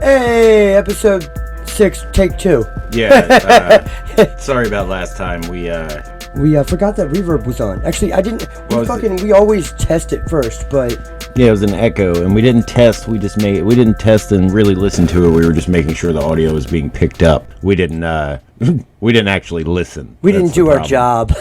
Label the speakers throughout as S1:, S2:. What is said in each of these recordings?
S1: Hey, episode 6, take 2.
S2: Yeah, sorry about last time. We
S1: forgot that reverb was on. Actually, I didn't. We always test it first, but
S2: yeah, it was an echo, and we didn't test. We didn't test and really listen to it. We were just making sure the audio was being picked up. We didn't actually listen.
S1: We didn't do our job.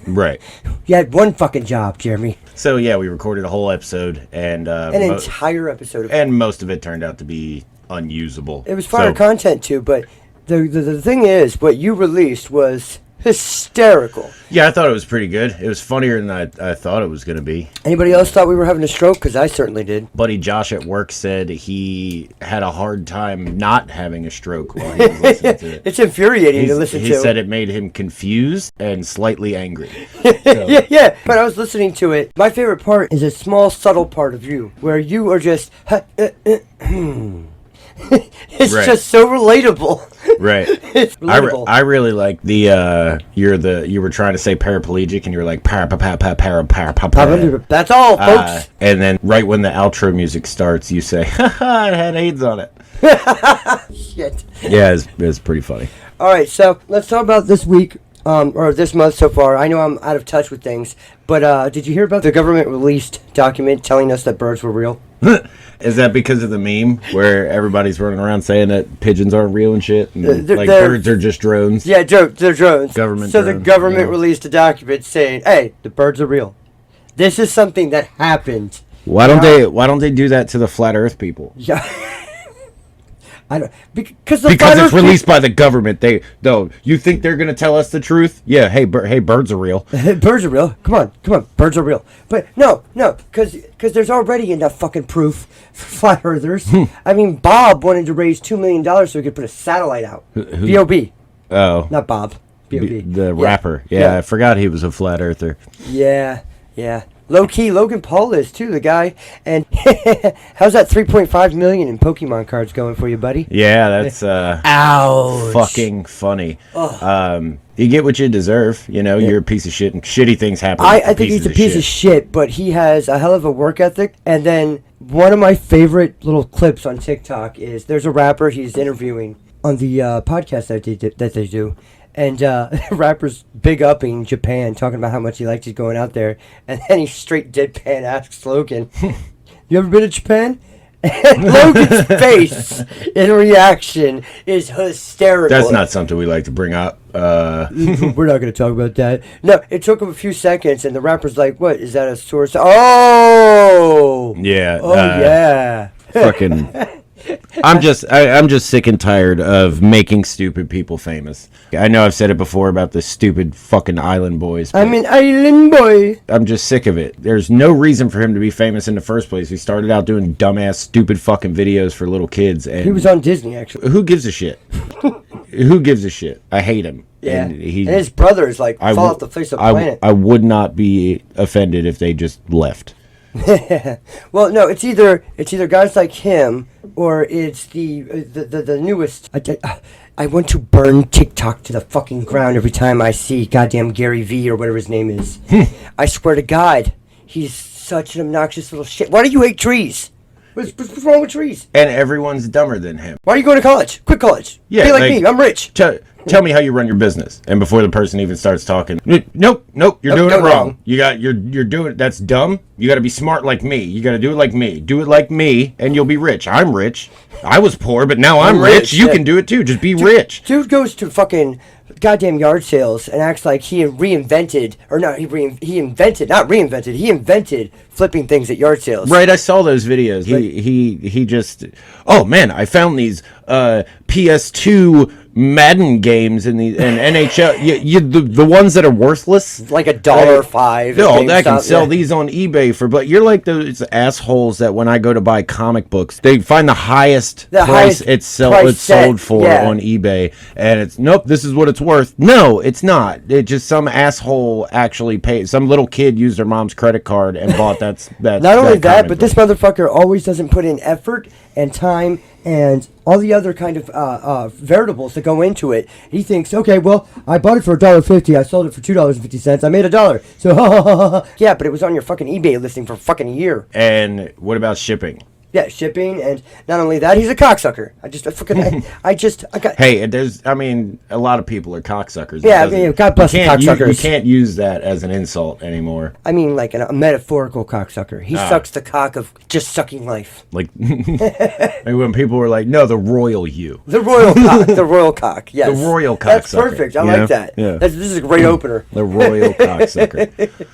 S2: Right.
S1: You had one fucking job, Jeremy.
S2: So yeah, we recorded a whole episode and
S1: an entire episode,
S2: and most of it turned out to be unusable.
S1: It was fire content too, but the thing is, what you released was hysterical.
S2: Yeah, I thought it was pretty good. It was funnier than I thought it was going to be.
S1: Anybody else thought we were having a stroke? Because I certainly did.
S2: Buddy Josh at work said he had a hard time not having a stroke while he was listening to it.
S1: It's infuriating to listen to.
S2: He said it made him confused and slightly angry.
S1: Yeah, but I was listening to it. My favorite part is a small, subtle part of you, where you are just... It's
S2: right.
S1: Just so relatable.
S2: Right.
S1: It's relatable.
S2: I really like the you were trying to say paraplegic and you were like para.
S1: That's all, folks.
S2: And then right when the outro music starts, you say, "Ha it had AIDS on it."
S1: Shit.
S2: Yeah, it's pretty funny.
S1: All right, so let's talk about this week. Or this month so far. I know I'm out of touch with things, but did you hear about the government released document telling us that birds were real?
S2: Is that because of the meme where everybody's running around saying that pigeons aren't real and shit? And birds are just drones?
S1: Yeah, they're drones.
S2: Government
S1: so
S2: drones,
S1: the government released a document saying, hey, the birds are real. This is something that happened.
S2: Why don't they do that to the flat earth people?
S1: Yeah. I don't, because
S2: it's released by the government. You think they're gonna tell us the truth? Yeah. Hey, birds are real.
S1: Birds are real. Come on. Birds are real. But no, because there's already enough fucking proof for flat earthers. I mean, Bob wanted to raise $2 million so he could put a satellite out. B.O.B.
S2: Oh,
S1: not Bob. B.O.B.
S2: The rapper. Yeah, I forgot he was a flat earther.
S1: Yeah. Low key, Logan Paul is too, the guy. And how's that 3.5 million in Pokemon cards going for you, buddy?
S2: Yeah, that's
S1: ouch.
S2: Fucking funny. You get what you deserve. You know, you're a piece of shit, and shitty things happen.
S1: I think he's a piece of shit, but he has a hell of a work ethic. And then one of my favorite little clips on TikTok is there's a rapper he's interviewing on the podcast that they do. And rappers big upping Japan, talking about how much he likes going out there. And then he straight deadpan asks Logan, you ever been to Japan? And Logan's face in reaction is hysterical.
S2: That's not something we like to bring up.
S1: We're not going to talk about that. No, it took him a few seconds, and the rapper's like, what, is that a source? Oh!
S2: Yeah.
S1: Oh, yeah.
S2: Fucking... I'm just sick and tired of making stupid people famous. I know I've said it before about the stupid fucking island boys.
S1: I'm an island boy.
S2: I'm just sick of it. There's no reason for him to be famous in the first place. He started out doing dumbass, stupid fucking videos for little kids. And
S1: he was on Disney, actually.
S2: Who gives a shit? Who gives a shit? I hate him.
S1: Yeah. And his brothers fall off the face of the planet.
S2: I would not be offended if they just left.
S1: Well, no, it's either guys like him or it's the newest. I want to burn TikTok to the fucking ground every time I see goddamn Gary V or whatever his name is. I swear to God, he's such an obnoxious little shit. Why do you hate trees? What's wrong with trees?
S2: And everyone's dumber than him.
S1: Why are you going to college? Quit college.
S2: Yeah,
S1: be like me. I'm rich.
S2: Tell me how you run your business. And before the person even starts talking, nope, you're doing it wrong. You're doing it. That's dumb. You got to be smart like me. You got to do it like me. Do it like me, and you'll be rich. I'm rich. I was poor, but now I'm rich. You can do it too. Just be rich.
S1: Dude goes to fucking goddamn yard sales and acts like he invented flipping things at yard sales.
S2: Right, I saw those videos. He just, oh man, I found these PS2 Madden games and NHL, the ones that are worthless,
S1: like $1.05.
S2: No, I can sell these on eBay but you're like those assholes that when I go to buy comic books, they find the highest price it's sold for on eBay, and it's nope, this is what it's worth. No, it's not. It just some asshole actually paid. Some little kid used their mom's credit card and bought that.
S1: Not only that, but this motherfucker always doesn't put in effort and time and all the other kind of variables that go into it. He thinks, okay, well, I bought it for $1.50. I sold it for $2.50. I made $1. So, yeah, but it was on your fucking eBay listing for fucking a year.
S2: And what about shipping?
S1: Yeah, shipping, and not only that, he's a cocksucker. I got.
S2: Hey, a lot of people are cocksuckers.
S1: Yeah, God bless the cocksuckers.
S2: You can't use that as an insult anymore.
S1: I mean, like a metaphorical cocksucker. He sucks the cock of just sucking life.
S2: Like when people were like, no, the royal you.
S1: The royal cock. The royal cock, yes.
S2: The royal cocksucker.
S1: That's perfect. I like that.
S2: Yeah.
S1: This is a great opener.
S2: The royal cocksucker.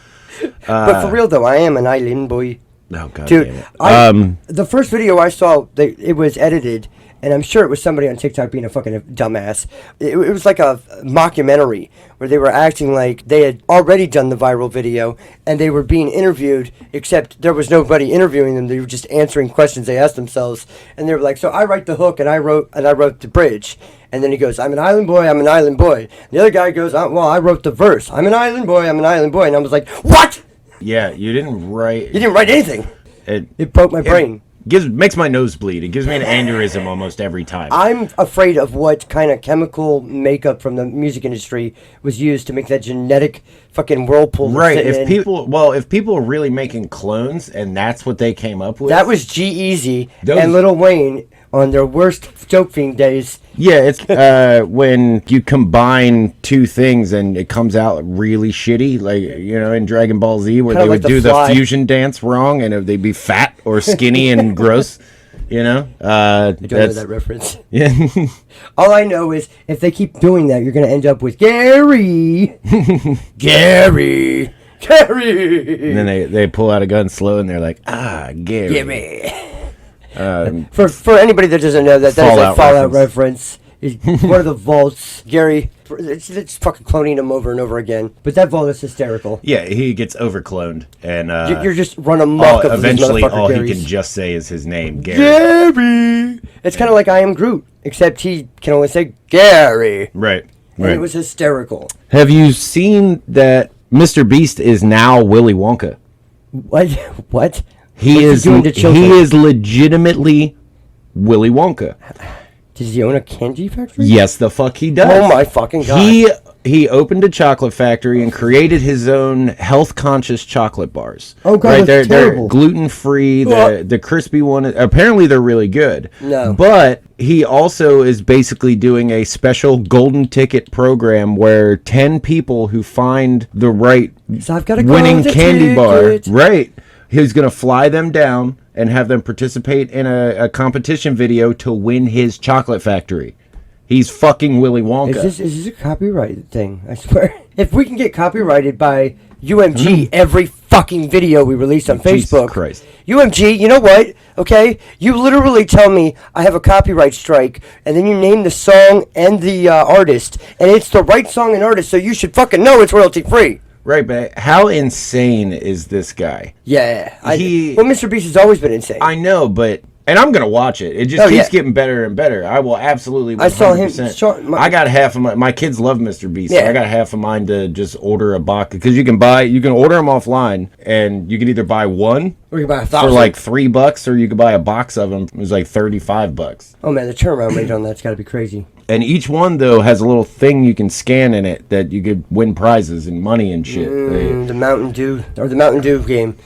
S1: But for real, though, I am an island boy.
S2: Oh, God
S1: dude,
S2: damn it.
S1: The first video I saw, it was edited, and I'm sure it was somebody on TikTok being a fucking dumbass. It was like a mockumentary where they were acting like they had already done the viral video, and they were being interviewed, except there was nobody interviewing them. They were just answering questions they asked themselves, and they were like, "So I write the hook, and I wrote the bridge." And then he goes, "I'm an island boy, I'm an island boy." And the other guy goes, "Well, I wrote the verse. I'm an island boy, I'm an island boy." And I was like, "What?"
S2: Yeah, you didn't write...
S1: You didn't write anything. It broke my brain.
S2: Makes my nose bleed. It gives me an aneurysm almost every time.
S1: I'm afraid of what kind of chemical makeup from the music industry was used to make that genetic fucking whirlpool.
S2: Right. If people are really making clones and that's what they came up with.
S1: That was G-Eazy and Lil Wayne on their worst joke fiend days.
S2: Yeah, it's when you combine two things and it comes out really shitty, like, in Dragon Ball Z, where they would do the fusion dance wrong and they'd be fat or skinny and gross, I don't know
S1: that reference.
S2: Yeah.
S1: All I know is if they keep doing that, you're going to end up with Gary. Gary.
S2: And then they pull out a gun slow and they're like, Gary.
S1: Gary. For anybody that doesn't know that is a Fallout reference. One of the vaults, Gary, it's fucking cloning him over and over again. But that vault is hysterical.
S2: Yeah, he gets overcloned, and
S1: you're just run amok.
S2: Eventually, all he can just say is his name, Gary.
S1: Gary. It's kind of like I Am Groot, except he can only say Gary.
S2: Right.
S1: And it was hysterical.
S2: Have you seen that Mr. Beast is now Willy Wonka?
S1: What?
S2: He is legitimately Willy Wonka.
S1: Does he own a candy factory?
S2: Yes, the fuck he does.
S1: Oh my fucking god.
S2: He opened a chocolate factory and created his own health-conscious chocolate bars.
S1: Oh god, that's terrible.
S2: They're gluten-free. The crispy one, apparently they're really good.
S1: No.
S2: But he also is basically doing a special golden ticket program where 10 people who find the right winning candy bar, right, he's going to fly them down and have them participate in a competition video to win his chocolate factory. He's fucking Willy Wonka.
S1: Is this a copyright thing? I swear. If we can get copyrighted by UMG every fucking video we release on Facebook.
S2: Jesus Christ.
S1: UMG, you know what? Okay? You literally tell me I have a copyright strike, and then you name the song and the artist, and it's the right song and artist, so you should fucking know it's royalty free.
S2: Right, but how insane is this guy?
S1: Yeah. Mr. Beast has always been insane.
S2: I know, but... And I'm going to watch it. It just keeps getting better and better. I will absolutely 100%.
S1: I saw him...
S2: I got half of my kids love Mr. Beast, so I got half of mine to just order a box. Because you can order them offline, and you can either buy one
S1: or you can buy 1,000
S2: for like $3, or you can buy a box of them. It was like $35.
S1: Oh, man, the turnaround rate on that's got to be crazy.
S2: And each one, though, has a little thing you can scan in it that you could win prizes and money and shit.
S1: The Mountain Dew, or the Mountain Dew game.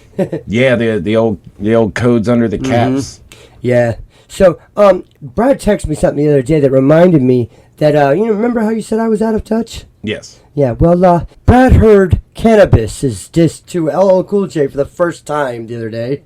S2: Yeah, the old codes under the caps.
S1: Yeah. So, Brad texted me something the other day that reminded me that, remember how you said I was out of touch?
S2: Yes.
S1: Yeah, well, Brad heard Cannabis is dissed to LL Cool J for the first time the other day.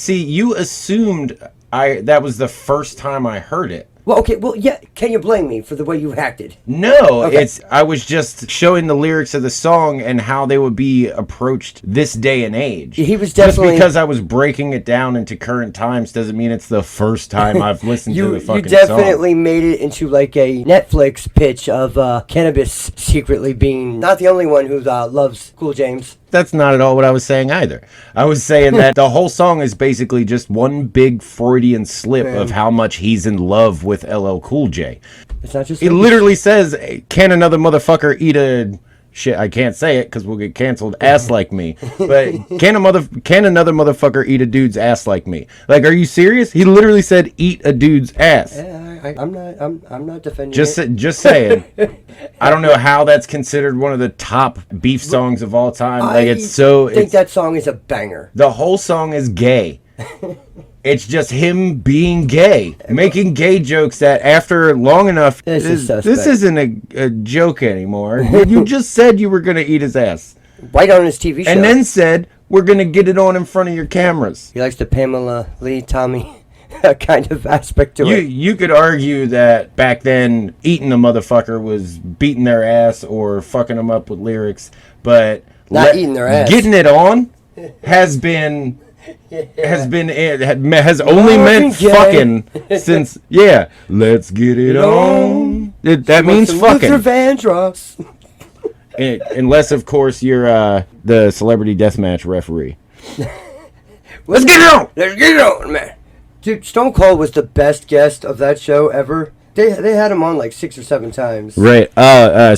S2: You assumed that was the first time I heard it.
S1: Well, okay, yeah, can you blame me for the way you acted?
S2: No, okay. I was just showing the lyrics of the song and how they would be approached this day and age.
S1: He was definitely...
S2: Just because I was breaking it down into current times doesn't mean it's the first time I've listened to the fucking song.
S1: You definitely made it into like a Netflix pitch of Cannabis secretly being not the only one who loves Cool James.
S2: That's not at all what I was saying either. I was saying that the whole song is basically just one big Freudian slip of how much he's in love with LL Cool J.
S1: It's not just...
S2: It literally says, can another motherfucker eat a... Shit, I can't say it because we'll get canceled. Ass like me. But can another motherfucker eat a dude's ass like me? Like, are you serious? He literally said, eat a dude's ass.
S1: Yeah, I'm not defending
S2: Just saying. I don't know how that's considered one of the top beef songs of all time.
S1: I think that song is a banger.
S2: The whole song is gay. It's just him being gay, making gay jokes that after long enough, this isn't a joke anymore. You just said you were going to eat his ass.
S1: Right on his TV show.
S2: And then said, we're going to get it on in front of your cameras.
S1: He likes the Pamela Lee, Tommy kind of aspect to it.
S2: You could argue that back then, eating a motherfucker was beating their ass or fucking them up with lyrics, but
S1: not eating their ass.
S2: Getting it on has only meant fucking since let's get it on. That means fucking.
S1: Luther Vandross.
S2: Unless of course you're the celebrity deathmatch referee. Let's get it on. Let's get it on, man.
S1: Dude, Stone Cold was the best guest of that show ever. They had him on like 6 or 7 times.
S2: Right.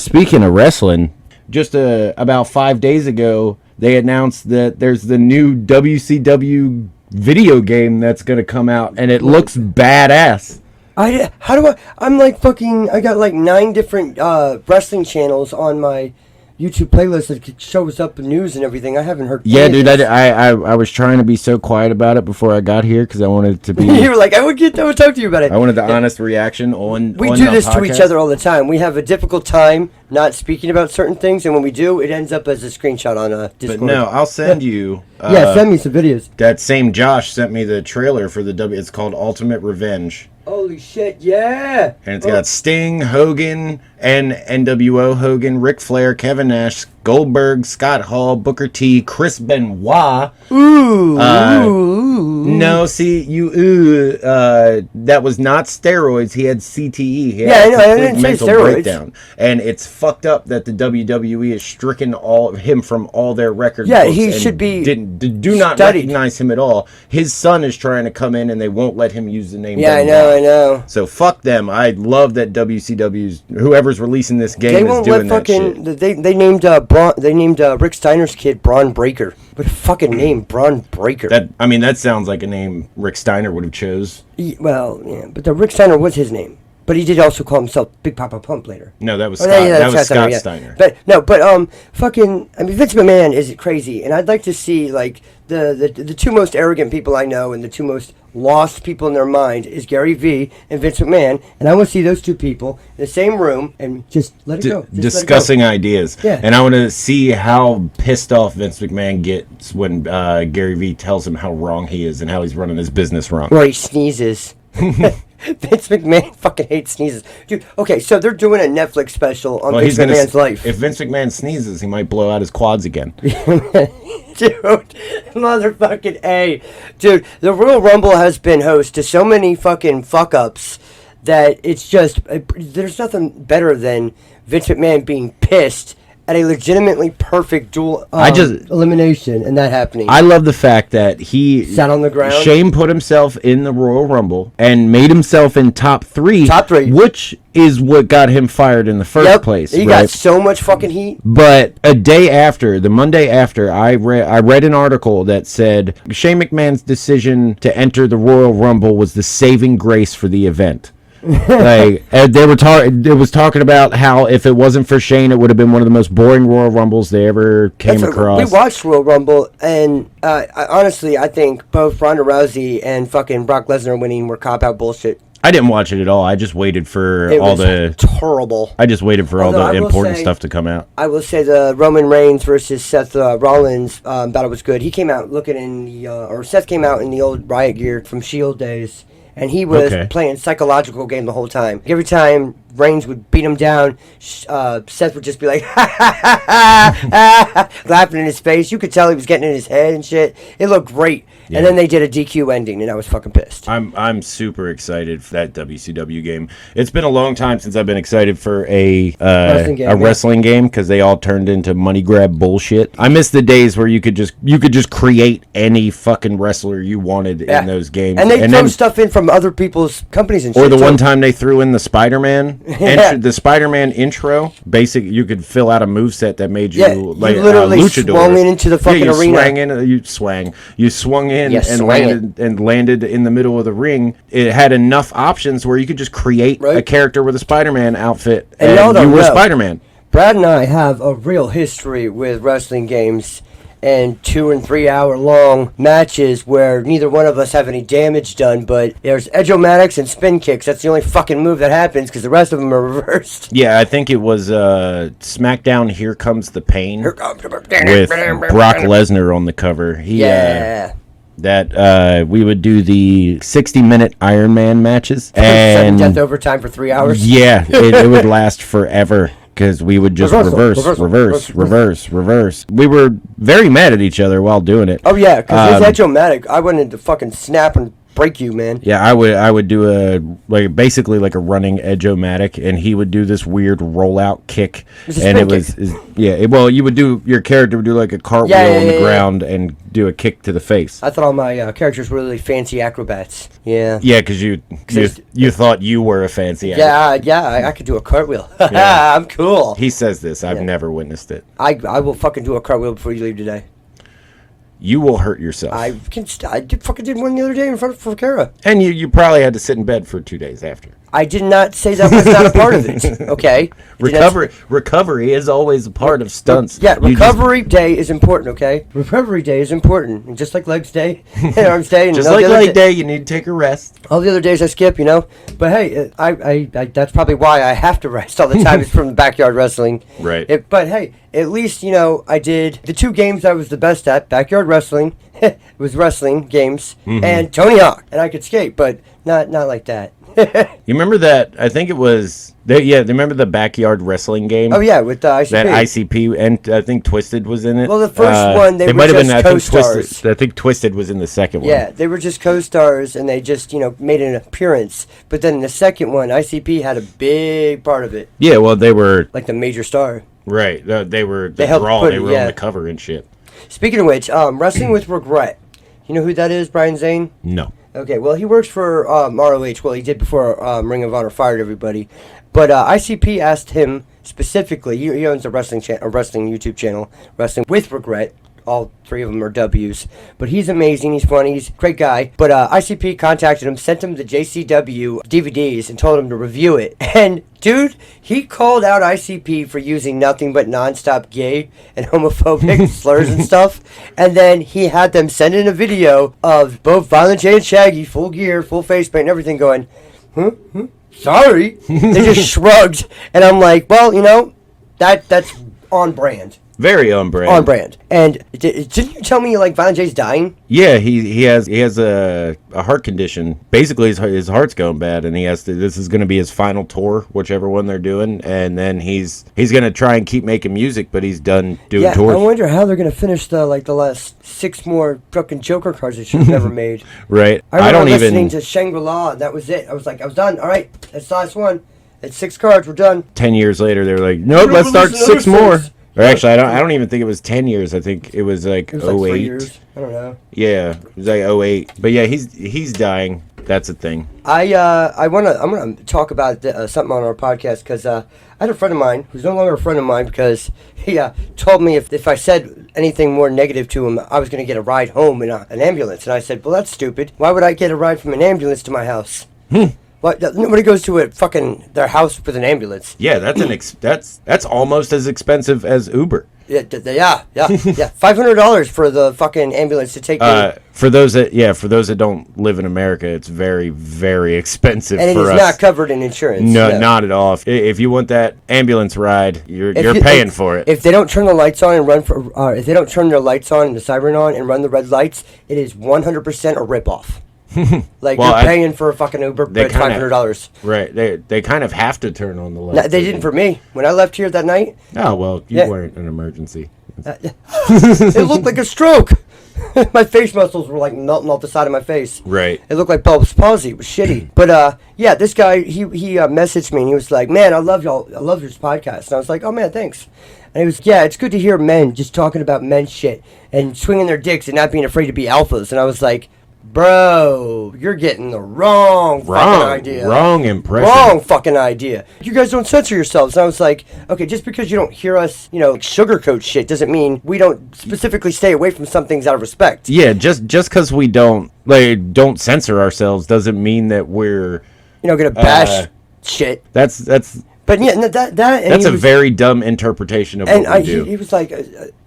S2: Speaking of wrestling, just about 5 days ago, they announced that there's the new WCW video game that's going to come out, and it looks badass.
S1: I'm like fucking, I got like 9 different wrestling channels on my YouTube playlist that shows up news and everything. I haven't heard.
S2: Yeah, dude, I was trying to be so quiet about it before I got here because I wanted it to be.
S1: You were like, I would talk to you about it.
S2: I wanted the honest reaction on.
S1: We do this to each other all the time. We have a difficult time not speaking about certain things, and when we do, it ends up as a screenshot on Discord.
S2: But no, I'll send you.
S1: Send me some videos.
S2: That same Josh sent me the trailer for the It's called Ultimate Revenge.
S1: Holy shit, yeah!
S2: And it's got Sting, Hogan, and NWO Hogan, Ric Flair, Kevin Nash, Goldberg, Scott Hall, Booker T, Chris Benoit.
S1: Ooh.
S2: No, see, that was not steroids. He had CTE. He
S1: I know. I didn't say
S2: mental
S1: steroids.
S2: breakdown. And it's fucked up that the WWE is stricken him from all their record
S1: Yeah,
S2: books
S1: he
S2: and
S1: should be
S2: do not recognize him at all. His son is trying to come in, and they won't let him use the name.
S1: Yeah,
S2: Benoit.
S1: I know.
S2: So fuck them. I love that WCW's whoever's releasing this game is doing that shit.
S1: They named Rick Steiner's kid Braun Breaker. What a fucking name, Braun Breaker.
S2: That sounds like a name Rick Steiner would have chose.
S1: But the Rick Steiner was his name. But he did also call himself Big Papa Pump later.
S2: No, that was Scott. That was Scott Steiner.
S1: But Vince McMahon is crazy, and I'd like to see like the 2 most arrogant people I know and the 2 most lost people in their mind is Gary Vee and Vince McMahon, and I want to see those 2 people in the same room and just let it go.
S2: Discussing ideas.
S1: Yeah.
S2: And I want to see how pissed off Vince McMahon gets when Gary Vee tells him how wrong he is and how he's running his business wrong.
S1: Or he sneezes. Vince McMahon fucking hates sneezes. Dude, okay, so they're doing a Netflix special on Vince McMahon's life.
S2: If Vince McMahon sneezes, he might blow out his quads again.
S1: Dude, motherfucking A. Dude, the Royal Rumble has been host to so many fucking fuck-ups that it's just, there's nothing better than Vince McMahon being pissed at a legitimately perfect dual elimination and that happening.
S2: I love the fact that he
S1: sat on the ground.
S2: Shane put himself in the Royal Rumble and made himself in top three, which is what got him fired in the first place.
S1: He got so much fucking heat.
S2: But the Monday after, I read an article that said Shane McMahon's decision to enter the Royal Rumble was the saving grace for the event. Like it was talking about how if it wasn't for Shane, it would have been one of the most boring Royal Rumbles they ever came across.
S1: We watched Royal Rumble, and honestly, I think both Ronda Rousey and fucking Brock Lesnar winning were cop-out bullshit.
S2: I didn't watch it at all. I just waited for
S1: terrible.
S2: I just waited for all the important stuff to come out.
S1: I will say the Roman Reigns versus Seth Rollins battle was good. He came out looking Seth came out in the old Riot gear from Shield days. And he was playing psychological game the whole time. Every time Reigns would beat him down, Seth would just be like, laughing in his face. You could tell he was getting in his head and shit. It looked great. Yeah. And then they did a DQ ending, and I was fucking pissed.
S2: I'm super excited for that WCW game. It's been a long time since I've been excited for a wrestling game because they all turned into money grab bullshit. I miss the days where you could just create any fucking wrestler you wanted in those games,
S1: and they throw stuff in from other people's companies and shit.
S2: Or the one time they threw in the Spider-Man. The Spider-Man intro, you could fill out a moveset that made you like
S1: literally
S2: luchador.
S1: Swung into the fucking arena.
S2: You swung in and landed in the middle of the ring. It had enough options where you could just create a character with a Spider-Man outfit, and you were Spider-Man.
S1: Brad and I have a real history with wrestling games. and 2 and 3 hour long matches where neither one of us have any damage done, but there's edge-o-matics and spin kicks. That's the only fucking move that happens because the rest of them are reversed.
S2: Yeah, I think it was SmackDown Here Comes the Pain with Brock Lesnar on the cover. We would do the 60-minute Iron Man matches. And
S1: death overtime for 3 hours.
S2: Yeah, it would last forever. Because we would just reverse. We were very mad at each other while doing it.
S1: Oh, yeah, because his edge-o-matic, I wanted to fucking snap and break you, man.
S2: Yeah, I would do basically like a running edge-o-matic, and he would do this weird rollout kick. You would do, your character would do like a cartwheel on the ground and do a kick to the face.
S1: I thought all my characters were really fancy acrobats. Yeah.
S2: Yeah, because you thought you were a fancy acrobat.
S1: I could do a cartwheel. Yeah. I'm cool.
S2: He says this. I've never witnessed it.
S1: I will fucking do a cartwheel before you leave today.
S2: You will hurt yourself.
S1: I fucking did one the other day in front of Kara.
S2: And you probably had to sit in bed for 2 days after.
S1: I did not say that was not a part of it. Okay.
S2: Recovery is always a part of stunts.
S1: Yeah, recovery day is important. Okay. Recovery day is important, and just like legs day, and arms day, and
S2: just like leg day, you need to take a rest.
S1: All the other days I skip, But hey, I that's probably why I have to rest all the time. It's from backyard wrestling.
S2: Right.
S1: But hey, at least I did the 2 games I was the best at: backyard wrestling. It was wrestling games, and Tony Hawk, and I could skate, but not like that.
S2: You remember that? I think it was. Remember the backyard wrestling game?
S1: Oh yeah, with the ICP.
S2: That ICP, and I think Twisted was in it.
S1: Well, the first one they were just co-stars.
S2: I think Twisted was in the second one.
S1: Yeah, they were just co-stars, and they just made an appearance. But then the second one, ICP had a big part of it.
S2: Yeah, well, they were
S1: like the major star.
S2: Right, they were the draw. They were on the cover and shit.
S1: Speaking of which, Wrestling with Regret. You know who that is, Brian Zane?
S2: No.
S1: Okay, well, he works for ROH. Well, he did before Ring of Honor fired everybody. But ICP asked him specifically, he owns a wrestling YouTube channel, Wrestling with Regret. All 3 of them are W's. But he's amazing. He's funny. He's a great guy. But ICP contacted him, sent him the JCW DVDs, and told him to review it. And, dude, he called out ICP for using nothing but nonstop gay and homophobic slurs and stuff. And then he had them send in a video of both Violent J and Shaggy, full gear, full face paint and everything, going, sorry. They just shrugged. And I'm like, well, that's on brand.
S2: Very on brand.
S1: On brand. And didn't you tell me Violent J's dying?
S2: Yeah, he has a heart condition. Basically, his heart's going bad, and this is going to be his final tour, whichever one they're doing, and then he's going to try and keep making music, but he's done doing tours.
S1: I wonder how they're going to finish the last 6 more fucking Joker cards that she's never made.
S2: Right.
S1: I remember listening to Shangri-La, and that was it. I was done. All right, that's the last one. It's 6 cards. We're done.
S2: 10 years later, they're like, nope, let's start 6 more. Or actually, I don't even think it was 10 years. I think it was like 08.
S1: 3 years. I don't know.
S2: Yeah, it was like 08. But yeah, he's dying. That's a thing.
S1: I'm gonna talk about something on our podcast because I had a friend of mine who's no longer a friend of mine because he told me if I said anything more negative to him, I was gonna get a ride home in an ambulance. And I said, well, that's stupid. Why would I get a ride from an ambulance to my house? Nobody goes to their house with an ambulance.
S2: Yeah, that's almost as expensive as Uber.
S1: Yeah. $500 for the fucking ambulance to take me.
S2: For those that don't live in America, it's very, very expensive.
S1: And it is not covered in insurance.
S2: No, not at all. If you want that ambulance ride, you're paying for it.
S1: If they don't turn the lights on and if they don't turn their lights on and the siren on and run the red lights, it is 100% a ripoff. You're paying for a fucking Uber, but it's $500.
S2: Right. They kind of have to turn on the lights.
S1: No, they didn't for me. When I left here that night.
S2: Oh, well, you weren't an emergency.
S1: It looked like a stroke. My face muscles were melting off the side of my face.
S2: Right.
S1: It looked like Bell's palsy. It was shitty. But this guy, he messaged me and he was like, man, I love y'all. I love your podcast. And I was like, oh man, thanks. And he was, it's good to hear men just talking about men's shit and swinging their dicks and not being afraid to be alphas. And I was like, bro, you're getting the wrong fucking idea.
S2: Wrong impression.
S1: Wrong fucking idea. You guys don't censor yourselves. And I was like, okay, just because you don't hear us, sugarcoat shit doesn't mean we don't specifically stay away from some things out of respect.
S2: Yeah, just because we don't censor ourselves doesn't mean that we're
S1: gonna bash shit.
S2: That's
S1: But yeah, that's
S2: a very dumb interpretation of what we do.
S1: He was like,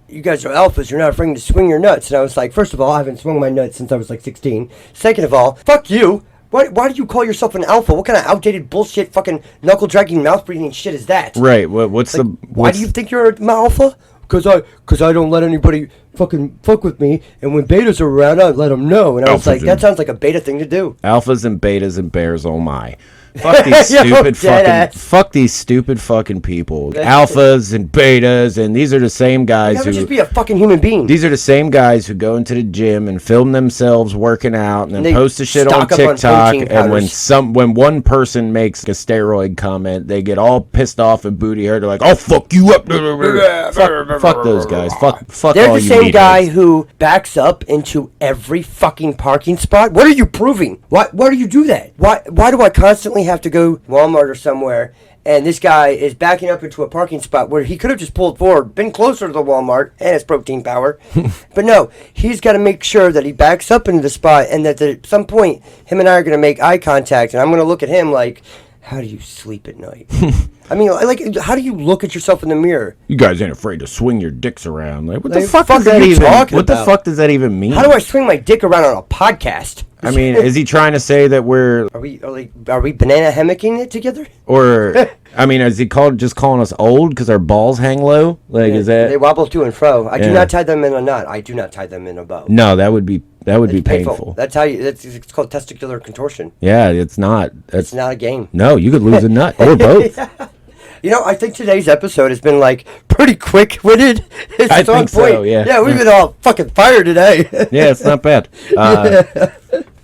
S1: you guys are alphas. You're not afraid to swing your nuts. And I was like, first of all, I haven't swung my nuts since I was like 16. Second of all, fuck you. Why do you call yourself an alpha? What kind of outdated bullshit, fucking knuckle-dragging, mouth-breathing shit is that?
S2: Right. Why
S1: do you think you're an alpha? Because I don't let anybody fucking fuck with me, and when betas are around, I let them know. And I was like, that sounds like a beta thing to do.
S2: Alphas and betas and bears, oh my. Fuck these stupid fucking people. Alphas and betas, and these are the same guys who
S1: just be a fucking human being.
S2: These are the same guys who go into the gym and film themselves working out and then post the shit on TikTok. And when one person makes a steroid comment, they get all pissed off and booty hurt. They're like, "Oh, fuck you up!" fuck those guys. Fuck.
S1: They're
S2: all
S1: the
S2: you
S1: same guy
S2: meatheads.
S1: who backs up into every fucking parking spot. What are you proving? Why do you do that? Why do I constantly have to go to Walmart or somewhere, and this guy is backing up into a parking spot where he could have just pulled forward, been closer to the Walmart and his protein powder. But no, he's got to make sure that he backs up into the spot, and that at some point him and I are going to make eye contact, and I'm going to look at him like, how do you sleep at night? I mean, like, how do you look at yourself in the mirror?
S2: You guys ain't afraid to swing your dicks around. Like, what the
S1: fuck
S2: does that even?
S1: What
S2: the fuck does that even mean?
S1: How do I swing my dick around on a podcast?
S2: I mean, is he trying to say that
S1: Are we banana hammocking it together?
S2: Or I mean, is he just calling us old because our balls hang low? Like, is that
S1: they wobble to and fro? I do not tie them in a knot. I do not tie them in a bow.
S2: No, that would be painful.
S1: That's how it's called testicular contortion.
S2: Yeah, it's not.
S1: It's not a game.
S2: No, you could lose a nut or both.
S1: Yeah. You know, I think today's episode has been like pretty quick-witted.
S2: I think so. Yeah.
S1: Yeah, we've been all fucking fired today.
S2: Yeah, it's not bad.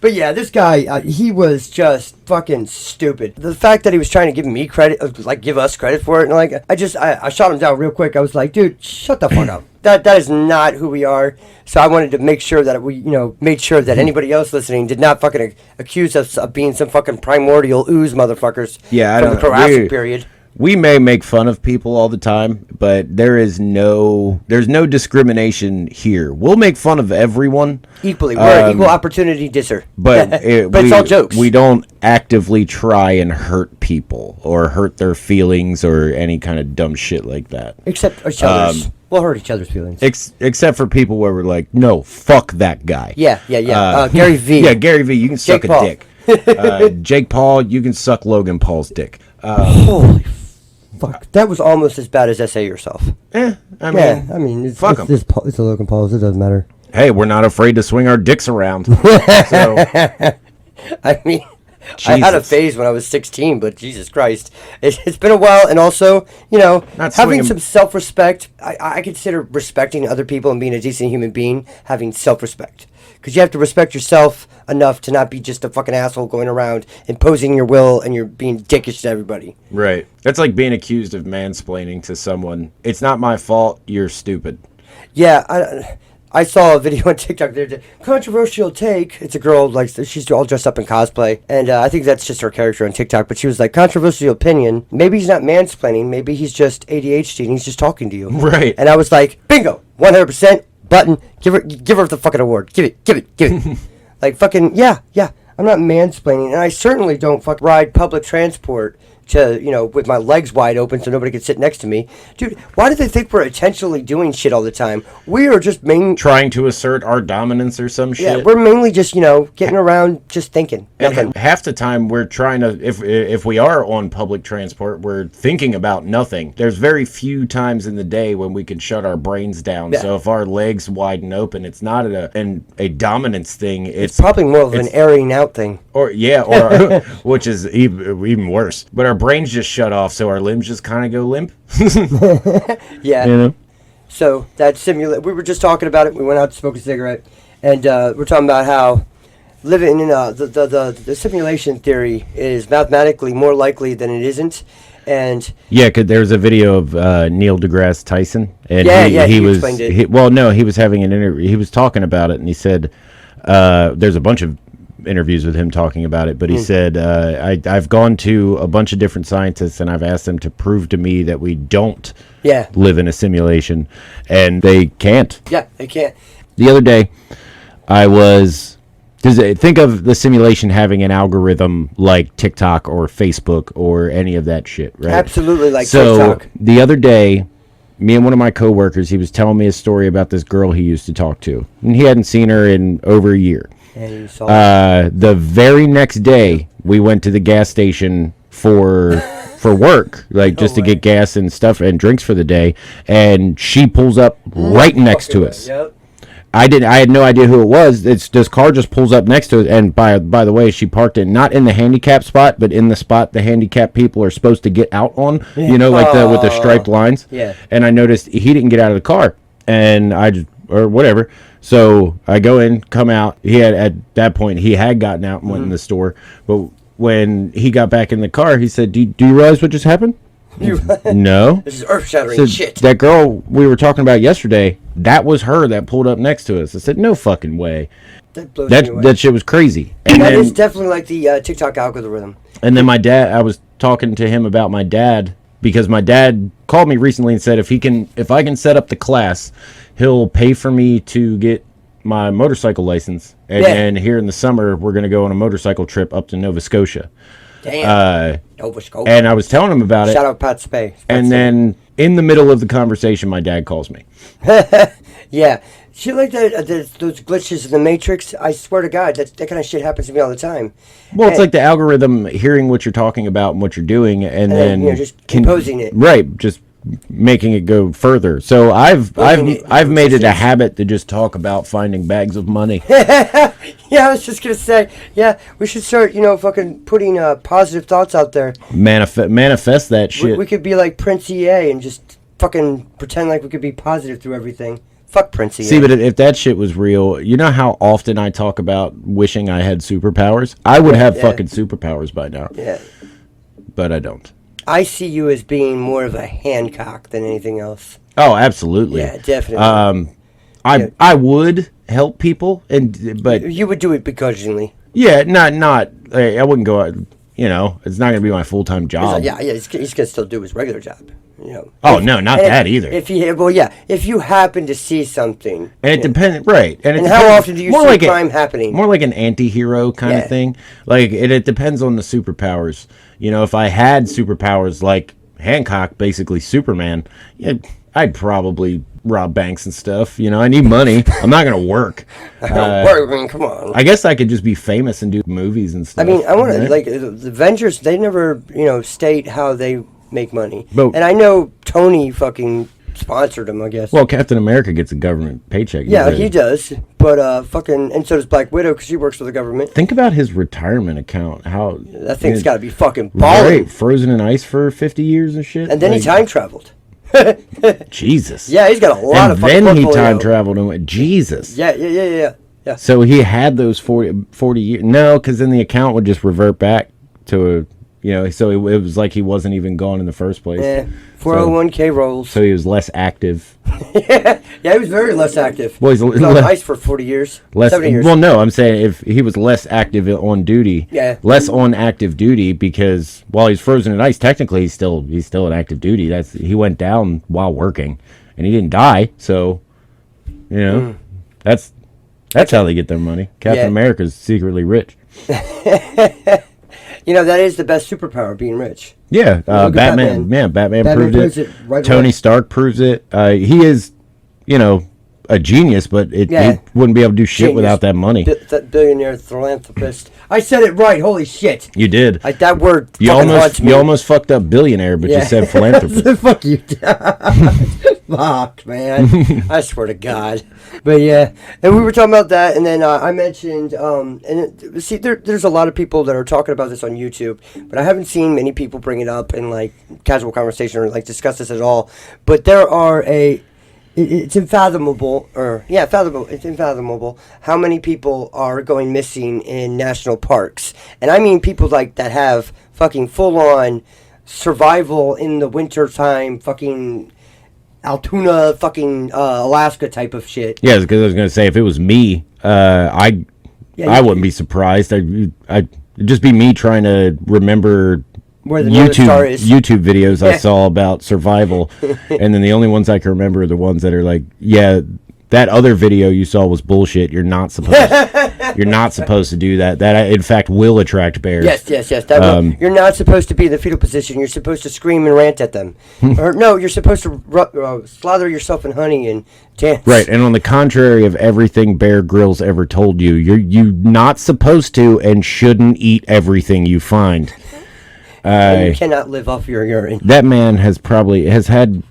S1: But yeah, this guy, he was just fucking stupid. The fact that he was trying to give me credit, like give us credit for it, and like I shot him down real quick. I was like, dude, shut the fuck up. That is not who we are. So I wanted to make sure that we, made sure that anybody else listening did not fucking accuse us of being some fucking primordial ooze motherfuckers from the Jurassic period.
S2: We may make fun of people all the time, but there's no discrimination here. We'll make fun of everyone
S1: equally. We're an equal opportunity disser.
S2: But
S1: but it's all jokes.
S2: We don't actively try and hurt people or hurt their feelings or any kind of dumb shit like that.
S1: Except each other's. We'll hurt each other's feelings.
S2: Except for people where we're like, no, fuck that guy.
S1: Yeah. Gary V.
S2: Yeah, Gary V. You can suck a dick. Jake Paul, you can suck Logan Paul's dick.
S1: Holy fuck. That was almost as bad as Essay Yourself.
S2: I mean,
S1: it's a Logan Paul's. It doesn't matter.
S2: Hey, we're not afraid to swing our dicks around. So,
S1: I mean,
S2: Jesus.
S1: I had a phase when I was 16, but Jesus Christ. It's been a while, and also, having some self-respect. I consider respecting other people and being a decent human being, having self-respect. Because you have to respect yourself enough to not be just a fucking asshole going around imposing your will and you're being dickish to everybody.
S2: Right. That's like being accused of mansplaining to someone. It's not my fault. You're stupid.
S1: Yeah, I saw a video on TikTok the other day. Controversial take. It's a girl, like, she's all dressed up in cosplay. And I think that's just her character on TikTok. But she was like, controversial opinion. Maybe he's not mansplaining. Maybe he's just ADHD and he's just talking to you.
S2: Right.
S1: And I was like, bingo, 100%. Button, give her the fucking award. Give it. Like, fucking, yeah. I'm not mansplaining, and I certainly don't ride public transport to, with my legs wide open so nobody can sit next to me. Dude, why do they think we're intentionally doing shit all the time? We are just
S2: trying to assert our dominance or some shit.
S1: Yeah, we're mainly just, getting around just thinking. Nothing.
S2: And half the time we're trying to, if we are on public transport, we're thinking about nothing. There's very few times in the day when we can shut our brains down. Yeah. So if our legs widen open, it's not a dominance thing. It's
S1: probably more of an airing out thing.
S2: Or which is even worse. But our brains just shut off, so our limbs just kind of go limp.
S1: Yeah. So that we were just talking about it. We went out to smoke a cigarette, and we're talking about how living in the simulation theory is mathematically more likely than it isn't. And
S2: yeah, cause there's a video of Neil deGrasse Tyson, and he was
S1: explained it.
S2: He was having an interview. He was talking about it, and he said there's a bunch of interviews with him talking about it, but he said I've gone to a bunch of different scientists and I've asked them to prove to me that we don't live in a simulation, and they can't.
S1: Yeah, they can't.
S2: The other day think of the simulation having an algorithm like TikTok or Facebook or any of that shit, right?
S1: Absolutely, like
S2: TikTok. So the other day me and one of my coworkers, he was telling me a story about this girl he used to talk to, and he hadn't seen her in over a year.
S1: And you saw
S2: the very next day, we went to the gas station for work, like just to get gas and stuff and drinks for the day, and she pulls up right next to us.
S1: Yep.
S2: I had no idea who it was. This car just pulls up next to it, and by the way, she parked it not in the handicap spot, but in the spot the handicap people are supposed to get out on. You know, like with the striped lines.
S1: Yeah.
S2: And I noticed he didn't get out of the car, and I just or whatever. So I go in, come out. He had at that point he had gotten out and went in the store, but when he got back in the car, he said, "Do you realize what just happened?" No.
S1: This is earth-shattering shit.
S2: That girl we were talking about yesterday, that was her that pulled up next to us. I said, no fucking way.
S1: That blows me away.
S2: That shit was crazy. And
S1: that
S2: then,
S1: is definitely like the TikTok algorithm.
S2: And then my dad, I was talking to him about my dad, because my dad called me recently and said if I can set up the class, he'll pay for me to get my motorcycle license. And then here in the summer, we're going to go on a motorcycle trip up to Nova Scotia.
S1: Damn. Nova Scotia.
S2: And I was telling him about it.
S1: Shout out Pat Spay.
S2: And then in the middle of the conversation, my dad calls me.
S1: Yeah. Shit like that, those glitches in the Matrix, I swear to God, that kind of shit happens to me all the time.
S2: Well, it's like the algorithm hearing what you're talking about and what you're doing, and then
S1: just composing it.
S2: Right, just making it go further. So I've made it a habit to just talk about finding bags of money.
S1: Yeah, I was just gonna say, yeah, we should start, fucking putting positive thoughts out there.
S2: Manifest that shit.
S1: We could be like Prince EA and just fucking pretend like we could be positive through everything. Fuck Prince EA.
S2: See, but if that shit was real, you know how often I talk about wishing I had superpowers? I would have fucking superpowers by now.
S1: Yeah.
S2: But I don't.
S1: I see you as being more of a Hancock than anything else.
S2: Oh, absolutely.
S1: Yeah, definitely.
S2: I would help people, but
S1: you would do it begrudgingly.
S2: Yeah, not. I wouldn't go out. It's not going to be my full-time job.
S1: He's going to still do his regular job.
S2: Oh no, not that either.
S1: If you happen to see something,
S2: and it depends, right?
S1: And how often do you see crime happening?
S2: More like an anti-hero kind of thing. Like it depends on the superpowers. If I had superpowers like Hancock, basically Superman, I'd probably rob banks and stuff. I need money. I'm not gonna work.
S1: Come on.
S2: I guess I could just be famous and do movies and stuff.
S1: I mean, I want to like the Avengers. They never, state how they make money.
S2: But,
S1: and I know Tony fucking sponsored him, I guess.
S2: Well, Captain America gets a government paycheck.
S1: Yeah, he does. But and so does Black Widow because she works for the government.
S2: Think about his retirement account. How
S1: that thing's got to be fucking balling.
S2: Right, frozen in ice for 50 years and shit.
S1: And then he time traveled.
S2: Jesus.
S1: Yeah, he's got a lot of fucking
S2: then he time traveled and went, Jesus.
S1: Yeah.
S2: So he had those 40 years. No, because then the account would just revert back to so it was like he wasn't even gone in the first place.
S1: Yeah, 401k rolls.
S2: So he was less active.
S1: Yeah, he was very less active.
S2: Well,
S1: he was on ice for 40 years, 70 years.
S2: Well, no, I'm saying if he was less active on duty, less on active duty, because while he's frozen in ice, technically he's still on active duty. He went down while working, and he didn't die. So, that's how they get their money. Captain America's secretly rich.
S1: That is the best superpower, being rich.
S2: Yeah, Batman. Yeah, Batman proved it.
S1: Right
S2: Tony Stark proves it. He is, a genius, but he wouldn't be able to do shit without that money.
S1: That billionaire philanthropist. I said it right. Holy shit!
S2: You did.
S1: That word. You
S2: almost fucked up billionaire, but you said philanthropist.
S1: Fuck you. Fuck, man. I swear to God. But yeah, and we were talking about that, and then I mentioned, there's a lot of people that are talking about this on YouTube, but I haven't seen many people bring it up in like casual conversation or like discuss this at all. But there are it's unfathomable how many people are going missing in national parks, and I mean people like that have fucking full on survival in the winter time, fucking Altoona, fucking Alaska type of shit.
S2: Yeah, because I was gonna say if it was me, I wouldn't be surprised. I'd just be me trying to remember
S1: where the North Star is.
S2: YouTube videos I saw about survival, and then the only ones I can remember are the ones that are like, That other video you saw was bullshit. You're not supposed. You're not supposed to do that. That in fact will attract bears.
S1: Yes. You're not supposed to be in the fetal position. You're supposed to scream and rant at them. Or no, you're supposed to slather yourself in honey and dance.
S2: Right, and on the contrary of everything Bear Grylls ever told you, you're not supposed to and shouldn't eat everything you find.
S1: And you cannot live off your urine.
S2: That man has had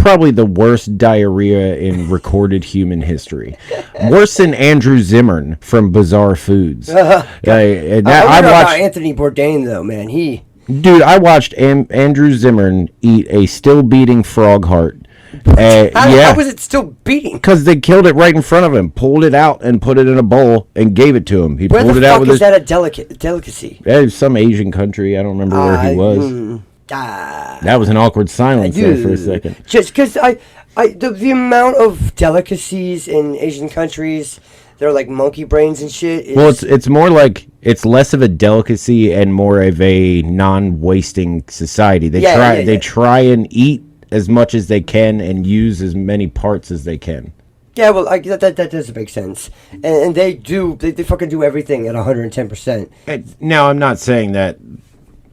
S2: the worst diarrhea in recorded human history. Worse than Andrew Zimmern from Bizarre Foods.
S1: I watched about Anthony Bourdain, though, man.
S2: Dude, I watched Andrew Zimmern eat a still beating frog heart. How was it still beating? Because they killed it right in front of him, pulled it out and put it in a bowl and gave it to him. He pulled it out with
S1: is that a delicacy?
S2: Yeah, it was some Asian country. I don't remember where he was. That was an awkward silence there for a second.
S1: Just because the amount of delicacies in Asian countries, they're like monkey brains and shit.
S2: Well, it's more like it's less of a delicacy and more of a non-wasting society. They try and eat as much as they can and use as many parts as they can.
S1: Yeah, well, that does make sense, and they fucking do everything at 110%.
S2: Now, I'm not saying that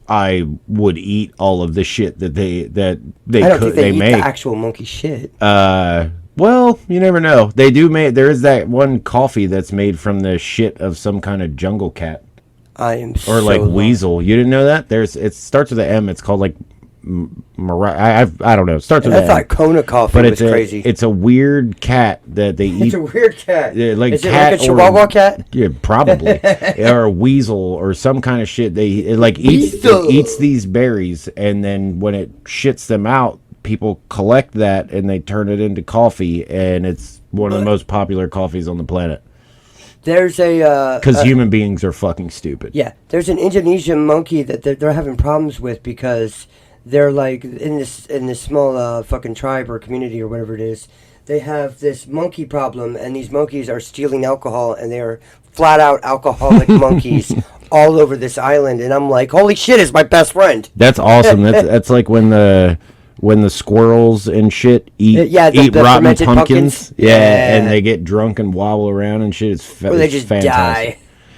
S2: I would eat all of the shit that they
S1: I don't think they eat
S2: make.
S1: The actual monkey shit.
S2: Well, you never know. They do make. There is that one coffee that's made from the shit of some kind of jungle cat. Weasel. You didn't know that? It starts with an M. It's called like. I don't know. It starts with.
S1: I thought Kona coffee was crazy.
S2: It's a weird cat that they eat.
S1: It's a weird cat.
S2: Like
S1: is it like a Chihuahua cat?
S2: Yeah, probably. Or a weasel or some kind of shit. It eats these berries, and then when it shits them out, people collect that and they turn it into coffee, and it's one of the most popular coffees on the planet.
S1: There's
S2: because human beings are fucking stupid.
S1: Yeah, there's an Indonesian monkey that they're having problems with because they're like in this small fucking tribe or community or whatever it is. They have this monkey problem, and these monkeys are stealing alcohol, and they are flat out alcoholic monkeys all over this island. And I'm like, holy shit, it's my best friend.
S2: That's awesome. That's like when the squirrels and shit eat rotten pumpkins. Yeah, and they get drunk and wobble around and shit. It's
S1: they just
S2: fantastic.
S1: die.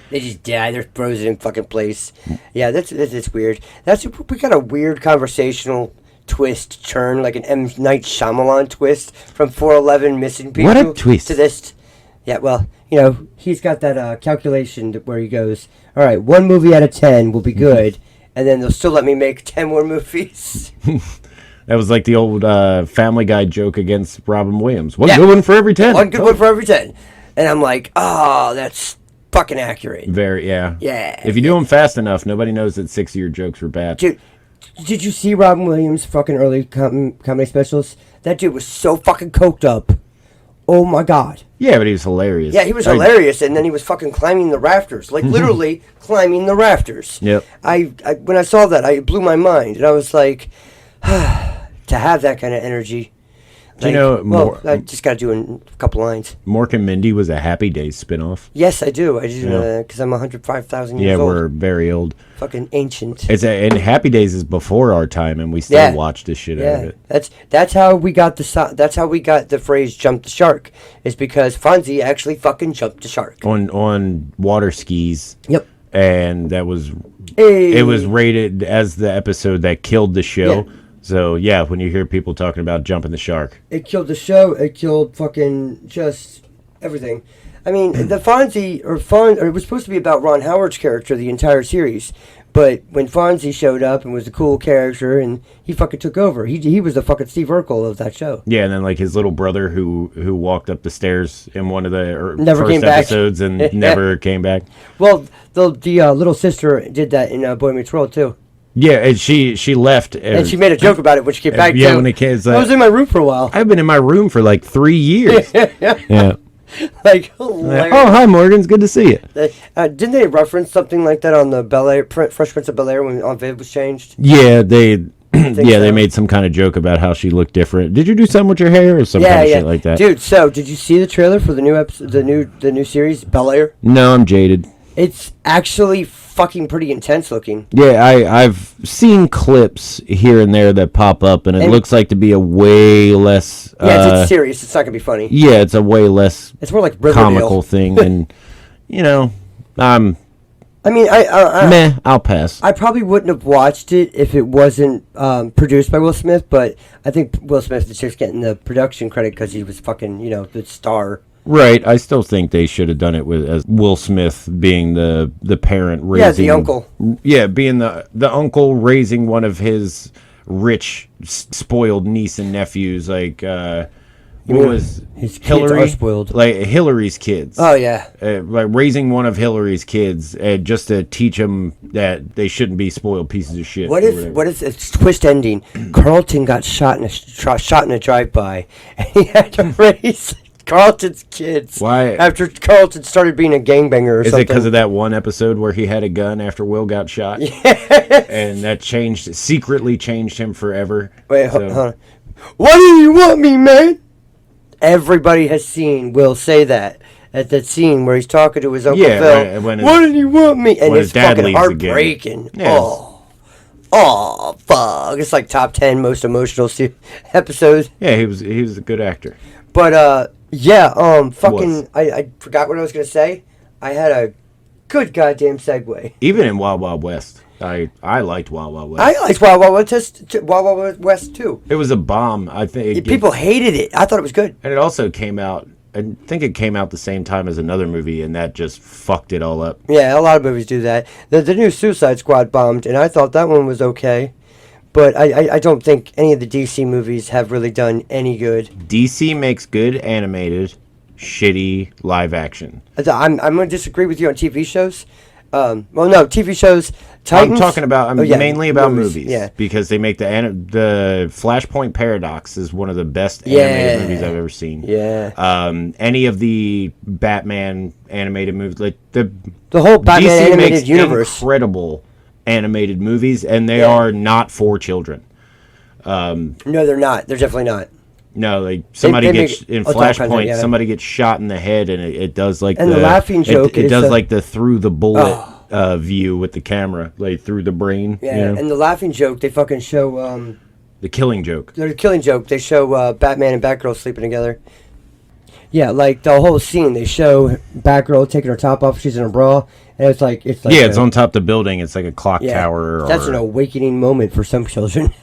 S1: They just die. They're frozen in fucking place. Yeah, that's weird. We got a weird conversational twist turn, like an M. Night Shyamalan twist from 411 Missing People.
S2: What a twist
S1: to this. Yeah, well, he's got that calculation where he goes, all right, 1 movie out of 10 will be good, and then they'll still let me make 10 more movies.
S2: That was like the old Family Guy joke against Robin Williams. One good one for every 10.
S1: One good one for every 10. And I'm like, oh, that's fucking accurate.
S2: Very, yeah.
S1: Yeah.
S2: If you do them fast enough, nobody knows that 6 of your jokes were bad.
S1: Dude, did you see Robin Williams' fucking early comedy specials? That dude was so fucking coked up. Oh my god.
S2: Yeah, but he was hilarious.
S1: Yeah, he was hilarious, and then he was fucking climbing the rafters. Like, literally climbing the rafters.
S2: Yep.
S1: When I saw that, it blew my mind. And I was like, to have that kind of energy.
S2: Do you know
S1: I just got to do a couple lines.
S2: Mork and Mindy was a Happy Days spinoff.
S1: Yes, I do. Because I'm 105,000 years old.
S2: Yeah, we're very old.
S1: Fucking ancient.
S2: And Happy Days is before our time, and we still watch the shit out of it.
S1: That's how we got the phrase "jump the shark." Is because Fonzie actually fucking jumped the shark
S2: on water skis.
S1: Yep.
S2: And that was it was rated as the episode that killed the show. Yeah. So, yeah, when you hear people talking about jumping the shark.
S1: It killed the show. It killed fucking just everything. I mean, the Fonzie, it was supposed to be about Ron Howard's character the entire series. But when Fonzie showed up and was a cool character, and he fucking took over. He was the fucking Steve Urkel of that show.
S2: Yeah, and then, like, his little brother who walked up the stairs in one of the
S1: never
S2: first episodes and never came back.
S1: Well, the little sister did that in Boy Meets World, too.
S2: Yeah, and she left.
S1: And she made a joke about it when she came back.
S2: Yeah, when the kids.
S1: I was in my room for a while.
S2: I've been in my room for like 3 years. Yeah.
S1: Like, hilarious.
S2: Oh, hi, Morgan. It's good to see you.
S1: Didn't they reference something like that on the Fresh Prince of Bel-Air when Aunt Viv was changed?
S2: Yeah, they made some kind of joke about how she looked different. Did you do something with your hair or some kind of shit like that?
S1: Dude, so did you see the trailer for the new episode, the new series Bel-Air?
S2: No, I'm jaded.
S1: It's actually fucking pretty intense looking.
S2: Yeah, I've seen clips here and there that pop up, and it looks like to be a way less.
S1: Yeah, it's serious. It's not gonna be funny.
S2: Yeah, it's a way less.
S1: It's more like Riverdale.
S2: Comical thing, and
S1: I mean,
S2: I'll pass.
S1: I probably wouldn't have watched it if it wasn't produced by Will Smith, but I think Will Smith is just getting the production credit because he was fucking, the star.
S2: Right. I still think they should have done it as Will Smith being the parent raising.
S1: Yeah, the uncle.
S2: Yeah, being the uncle raising one of his rich, spoiled niece and nephews, like. What was
S1: his
S2: Hillary?
S1: Kids are spoiled.
S2: Like Hillary's kids.
S1: Oh yeah.
S2: Like raising one of Hillary's kids, just to teach them that they shouldn't be spoiled pieces of shit.
S1: What if it's twist ending? Carlton got shot in a drive-by, and he had to raise Carlton's kids.
S2: Why?
S1: After Carlton started being a gangbanger or something.
S2: Is it because of that one episode where he had a gun after Will got shot?
S1: Yes.
S2: And that secretly changed him forever.
S1: Wait, hold on. Why do you want me, man? Everybody has seen Will say that at that scene where he's talking to his Uncle Phil. Why did he want me? And it's fucking heartbreaking.
S2: Yeah.
S1: Oh, fuck. It's like top 10 most emotional episodes.
S2: Yeah, he was a good actor.
S1: But, fucking, I forgot what I was going to say. I had a good goddamn segue.
S2: Even in Wild Wild West. I liked Wild Wild West.
S1: I liked Wild Wild West too.
S2: It was a bomb. I think
S1: people hated it. I thought it was good.
S2: And it also came out. I think it came out the same time as another movie, and that just fucked it all up.
S1: Yeah, a lot of movies do that. The new Suicide Squad bombed, and I thought that one was okay. But I don't think any of the DC movies have really done any good.
S2: DC makes good animated, shitty live action.
S1: I'm going to disagree with you on TV shows. TV shows. Titans?
S2: I'm talking about mainly about movies.
S1: Yeah,
S2: because they make the Flashpoint Paradox is one of the best animated movies I've ever seen.
S1: Yeah.
S2: Any of the Batman animated movies, like the
S1: whole Batman
S2: DC
S1: animated
S2: makes
S1: universe,
S2: incredible animated movies, and they are not for children.
S1: No, they're not. They're definitely not.
S2: No, like somebody gets in Flashpoint. Somebody gets shot in the head, and it does like
S1: the laughing joke.
S2: It does like the through the bullet view with the camera, like through the brain.
S1: Yeah, and the laughing joke. They fucking show
S2: the killing joke.
S1: The killing joke. They show Batman and Batgirl sleeping together. Yeah, like the whole scene. They show Batgirl taking her top off. She's in a bra, and it's like
S2: it's on top of the building. It's like a clock tower.
S1: That's an awakening moment for some children.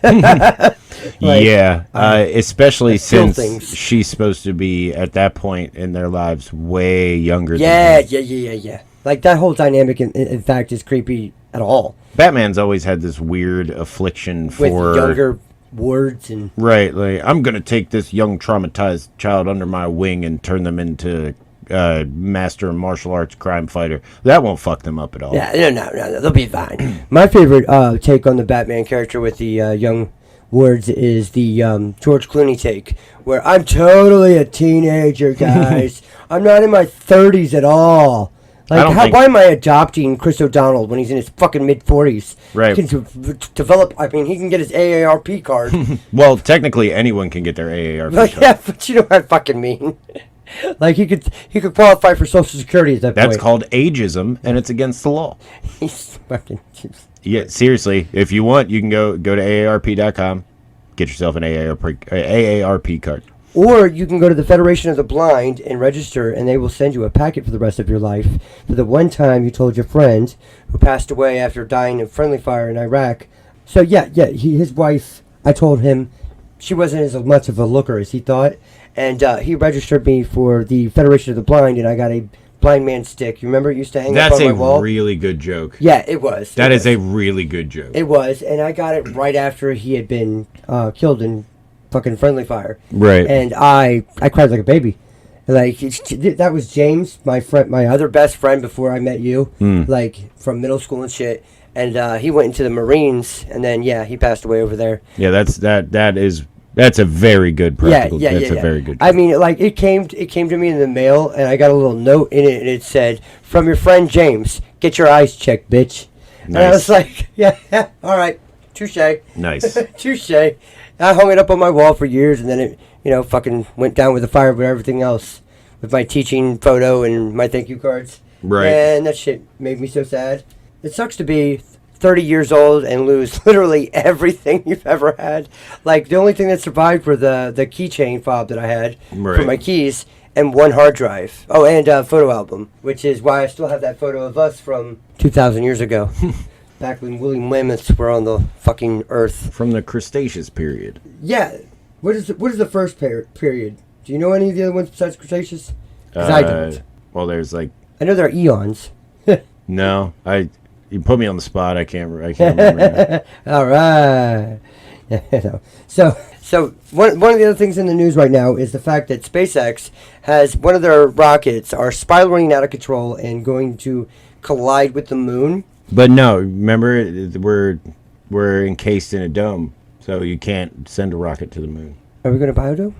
S2: Especially since she's supposed to be at that point in their lives way younger.
S1: Yeah. Like that whole dynamic, in fact, is creepy at all.
S2: Batman's always had this weird affliction for
S1: with younger words and
S2: right. Like I'm gonna take this young traumatized child under my wing and turn them into master martial arts crime fighter. That won't fuck them up at all.
S1: Yeah, no, they'll be fine. My favorite take on the Batman character with the young words is the George Clooney take, where I'm totally a teenager, guys. I'm not in my 30s at all. Like, why am I adopting Chris O'Donnell when he's in his fucking mid-40s?
S2: Right.
S1: He can develop, he can get his AARP card.
S2: Well, technically, anyone can get their AARP card.
S1: Yeah, but you know what I fucking mean. Like, he could qualify for Social Security at that point.
S2: That's called ageism, and it's against the law.
S1: He's fucking...
S2: Yeah, seriously, if you want, you can go to AARP.com, get yourself an AARP card.
S1: Or you can go to the Federation of the Blind and register, and they will send you a packet for the rest of your life for the one time you told your friend, who passed away after dying in friendly fire in Iraq. So his wife, I told him she wasn't as much of a looker as he thought, and he registered me for the Federation of the Blind, and I got a blind man stick. You remember it used to hang up on my wall?
S2: That's a really good joke.
S1: Yeah, it was.
S2: That is a really good joke.
S1: It was, and I got it right after he had been killed in fucking friendly fire.
S2: Right.
S1: And I cried like a baby. Like, that was James, my friend, my other best friend before I met you, like from middle school and shit. And he went into the Marines, and then he passed away over there.
S2: Yeah, that's a very good practical. Yeah. That's a very good joke.
S1: I mean, like it came to me in the mail, and I got a little note in it, and it said, "From your friend James, get your eyes checked, bitch." Nice. And I was like, yeah, all right, touche.
S2: Nice.
S1: Touche. I hung it up on my wall for years, and then it, fucking went down with the fire with everything else, with my teaching photo and my thank you cards.
S2: Right.
S1: And that shit made me so sad. It sucks to be 30 years old and lose literally everything you've ever had. Like, the only thing that survived were the keychain fob that I had for my keys and one hard drive. Oh, and a photo album, which is why I still have that photo of us from 2,000 years ago. Back when woolly mammoths were on the fucking earth.
S2: From the Cretaceous period.
S1: Yeah. What is the first period? Do you know any of the other ones besides Cretaceous? Because I don't.
S2: Well, there's like...
S1: I know there are eons.
S2: No, you put me on the spot. I can't remember.
S1: All right. So one of the other things in the news right now is the fact that SpaceX has one of their rockets are spiraling out of control and going to collide with the moon.
S2: But no, remember we're encased in a dome, so you can't send a rocket to the moon.
S1: Are we going to biodome?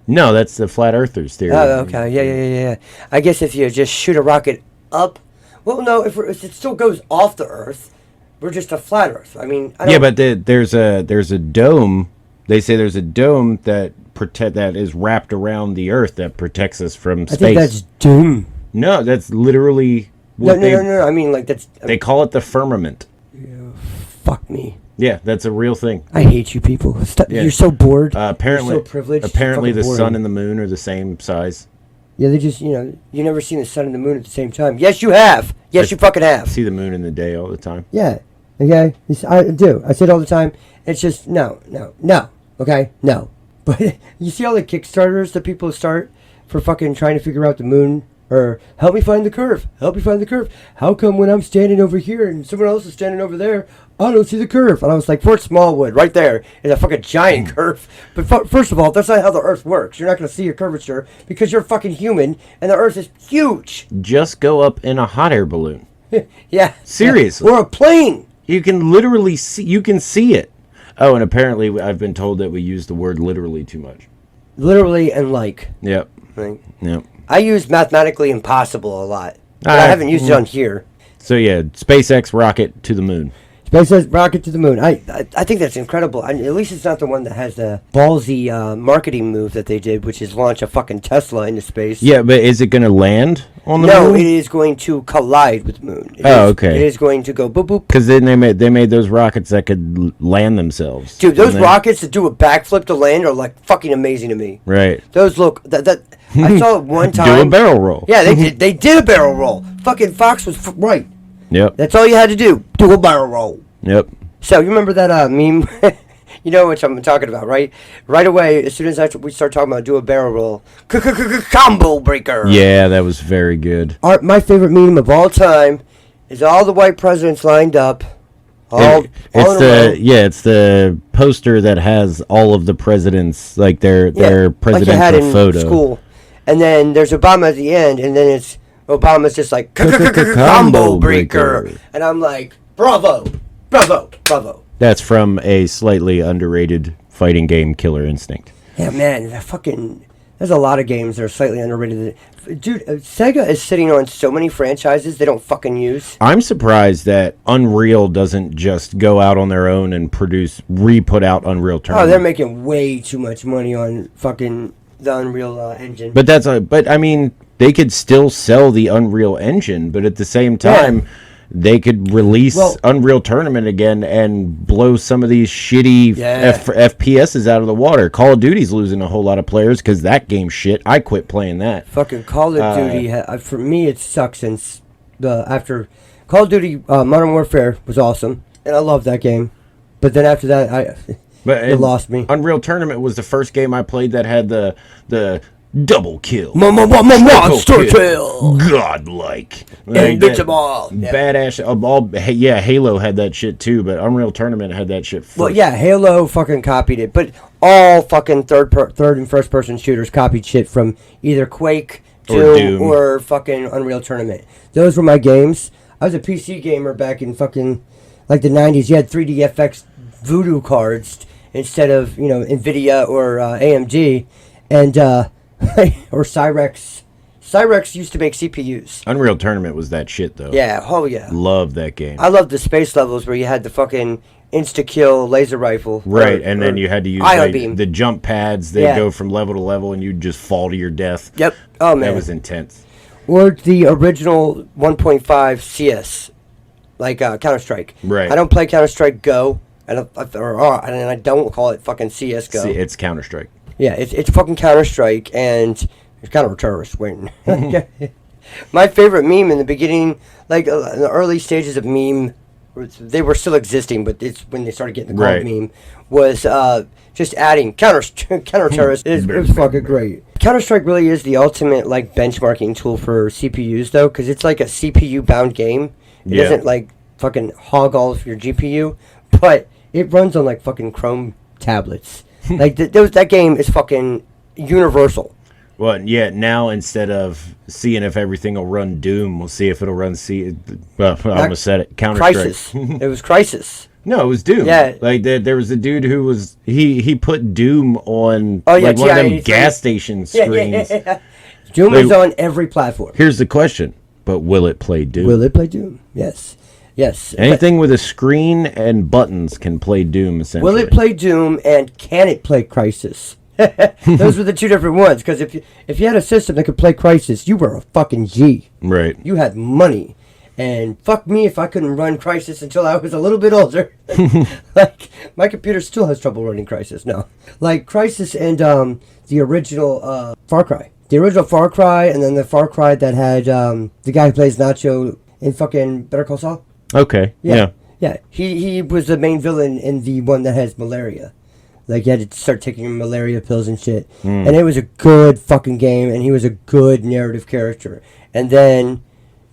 S2: No, that's the flat earthers theory.
S1: Oh, okay. Yeah. I guess if you just shoot a rocket up. Well, no, if it still goes off the Earth, we're just a flat Earth. I mean,
S2: but there's a dome. They say there's a dome that is wrapped around the Earth that protects us from space.
S1: I think that's doom.
S2: No, that's literally
S1: what no. I mean, like that's.
S2: They call it the firmament.
S1: Yeah, fuck me.
S2: Yeah, that's a real thing.
S1: I hate you people. You're so bored.
S2: Apparently,
S1: you're so privileged.
S2: Apparently, the sun and the moon are the same size.
S1: Yeah, they just, you never seen the sun and the moon at the same time. Yes, you have. Yes, you fucking have.
S2: See the moon in the day all the time.
S1: Yeah. Okay? I do. I say it all the time. It's just, no. Okay? No. But you see all the Kickstarters that people start for fucking trying to figure out the moon? Or, help me find the curve. How come when I'm standing over here and someone else is standing over there, I don't see the curve? And I was like, Fort Smallwood, right there is a fucking giant curve. But first of all, that's not how the Earth works. You're not going to see a curvature because you're fucking human and the Earth is huge.
S2: Just go up in a hot air balloon.
S1: Yeah.
S2: Seriously.
S1: Or a plane.
S2: You can literally see it. Oh, and apparently I've been told that we use the word literally too much.
S1: Literally and like.
S2: Yep.
S1: Yep. I use mathematically impossible a lot. But I haven't used it on here.
S2: So yeah, SpaceX rocket to the moon.
S1: SpaceX rocket to the moon. I think that's incredible. At least it's not the one that has the ballsy marketing move that they did, which is launch a fucking Tesla into space.
S2: Yeah, but is it going to land on the moon?
S1: No, it is going to collide with the moon.
S2: Okay.
S1: It is going to go boop boop.
S2: Because then they made those rockets that could land themselves.
S1: Dude, those rockets that do a backflip to land are like fucking amazing to me.
S2: Right.
S1: Those look that. I saw it one time.
S2: Do a barrel roll.
S1: Yeah, they did a barrel roll. Fucking Fox was right.
S2: Yep.
S1: That's all you had to do. Do a barrel roll.
S2: Yep.
S1: So you remember that meme? You know what I'm talking about, right? Right away, as soon as we start talking about do a barrel roll, combo breaker.
S2: Yeah, that was very good.
S1: My favorite meme of all time is all the white presidents lined up.
S2: It's the poster that has all of the presidents, like their presidential
S1: like you had
S2: photo.
S1: In school. And then there's Obama at the end, and then it's Obama's just like combo breaker, and I'm like, bravo.
S2: That's from a slightly underrated fighting game, Killer Instinct.
S1: Yeah, man, there's a lot of games that are slightly underrated. Dude, Sega is sitting on so many franchises they don't fucking use.
S2: I'm surprised that Unreal doesn't just go out on their own and re-put out Unreal Tournament.
S1: Oh, they're making way too much money on fucking the Unreal Engine.
S2: But I mean, they could still sell the Unreal Engine, but at the same time, they could release Unreal Tournament again and blow some of these shitty FPSs out of the water. Call of Duty's losing a whole lot of players because that game's shit. I quit playing that.
S1: Fucking Call of Duty, for me, it sucks since after Call of Duty Modern Warfare was awesome, and I love that game. But then after that, it lost me.
S2: Unreal Tournament was the first game I played that had the double kill.
S1: Monster kill.
S2: Godlike.
S1: Invincible.
S2: Badass. Halo had that shit too, but Unreal Tournament had that shit first.
S1: Well, yeah, Halo fucking copied it, but all fucking third and first person shooters copied shit from either Quake, Doom, or fucking Unreal Tournament. Those were my games. I was a PC gamer back in fucking like the 90s. You had 3DFX Voodoo cards instead of, Nvidia or AMD, and or Cyrex. Cyrex used to make CPUs.
S2: Unreal Tournament was that shit, though.
S1: Yeah, yeah.
S2: Loved that game.
S1: I loved the space levels where you had the fucking insta-kill laser rifle.
S2: Right, and then you had to use the jump pads. They'd go from level to level, and you'd just fall to your death.
S1: Yep. Oh, man.
S2: That was intense.
S1: Or the original 1.5 CS. like Counter-Strike.
S2: Right.
S1: I don't play Counter-Strike Go. And I don't call it fucking CSGO.
S2: See, it's Counter-Strike.
S1: Yeah, it's fucking Counter-Strike, and it's kind of a terrorist wing. My favorite meme in the beginning, like in the early stages of meme, they were still existing, but it's when they started getting the called meme, was just adding counter-terrorist. It was fucking great. Counter-Strike really is the ultimate like benchmarking tool for CPUs, though, because it's like a CPU-bound game. It doesn't like fucking hog all of your GPU, but it runs on like fucking Chrome tablets. Like that game is fucking universal.
S2: Well, yeah. Now instead of seeing if everything will run Doom, we'll see if it'll run Well, I almost said it. Counter-Strike.
S1: Crisis. It was Crisis.
S2: No, it was Doom.
S1: Yeah.
S2: Like there was a dude who was he put Doom on one of them gas station screens.
S1: Yeah. Doom is on every platform.
S2: Here's the question: but will it play Doom?
S1: Will it play Doom? Yes. Yes.
S2: Anything with a screen and buttons can play Doom, essentially.
S1: Will it play Doom, and can it play Crisis? Those were the two different ones, because if you had a system that could play Crisis, you were a fucking G.
S2: Right.
S1: You had money. And fuck me if I couldn't run Crisis until I was a little bit older. Like, my computer still has trouble running Crisis. No. Like, Crisis and the original Far Cry. The original Far Cry, and then the Far Cry that had the guy who plays Nacho in fucking Better Call Saul.
S2: Okay. Yeah.
S1: He was the main villain in the one that has malaria. Like, you had to start taking malaria pills and shit. And it was a good fucking game, and he was a good narrative character. And then,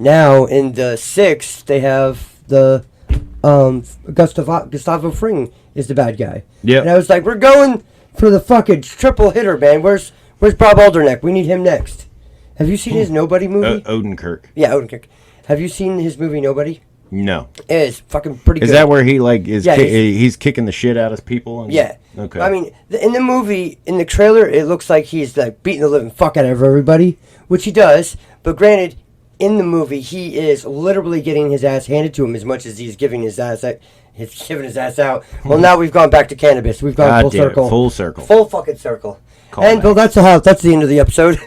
S1: now, in the 6th, they have the, Gustavo Fring is the bad guy.
S2: Yeah.
S1: And I was like, we're going for the fucking triple hitter, man. Where's Bob Alderneck? We need him next. Have you seen his Nobody movie?
S2: Odenkirk.
S1: Yeah, Odenkirk. Have you seen his movie Nobody?
S2: No.
S1: It's fucking pretty good.
S2: Is that where he like is? He's kicking the shit out of people.
S1: Yeah.
S2: Okay.
S1: I mean, in the movie, in the trailer, it looks like he's like beating the living fuck out of everybody, which he does. But granted, in the movie, he is literally getting his ass handed to him as much as he's giving his ass out. He's giving his ass out. Well, now we've gone back to cannabis. We've gone full circle.
S2: Full circle.
S1: Full fucking circle.
S2: Well,
S1: that's the end of the episode.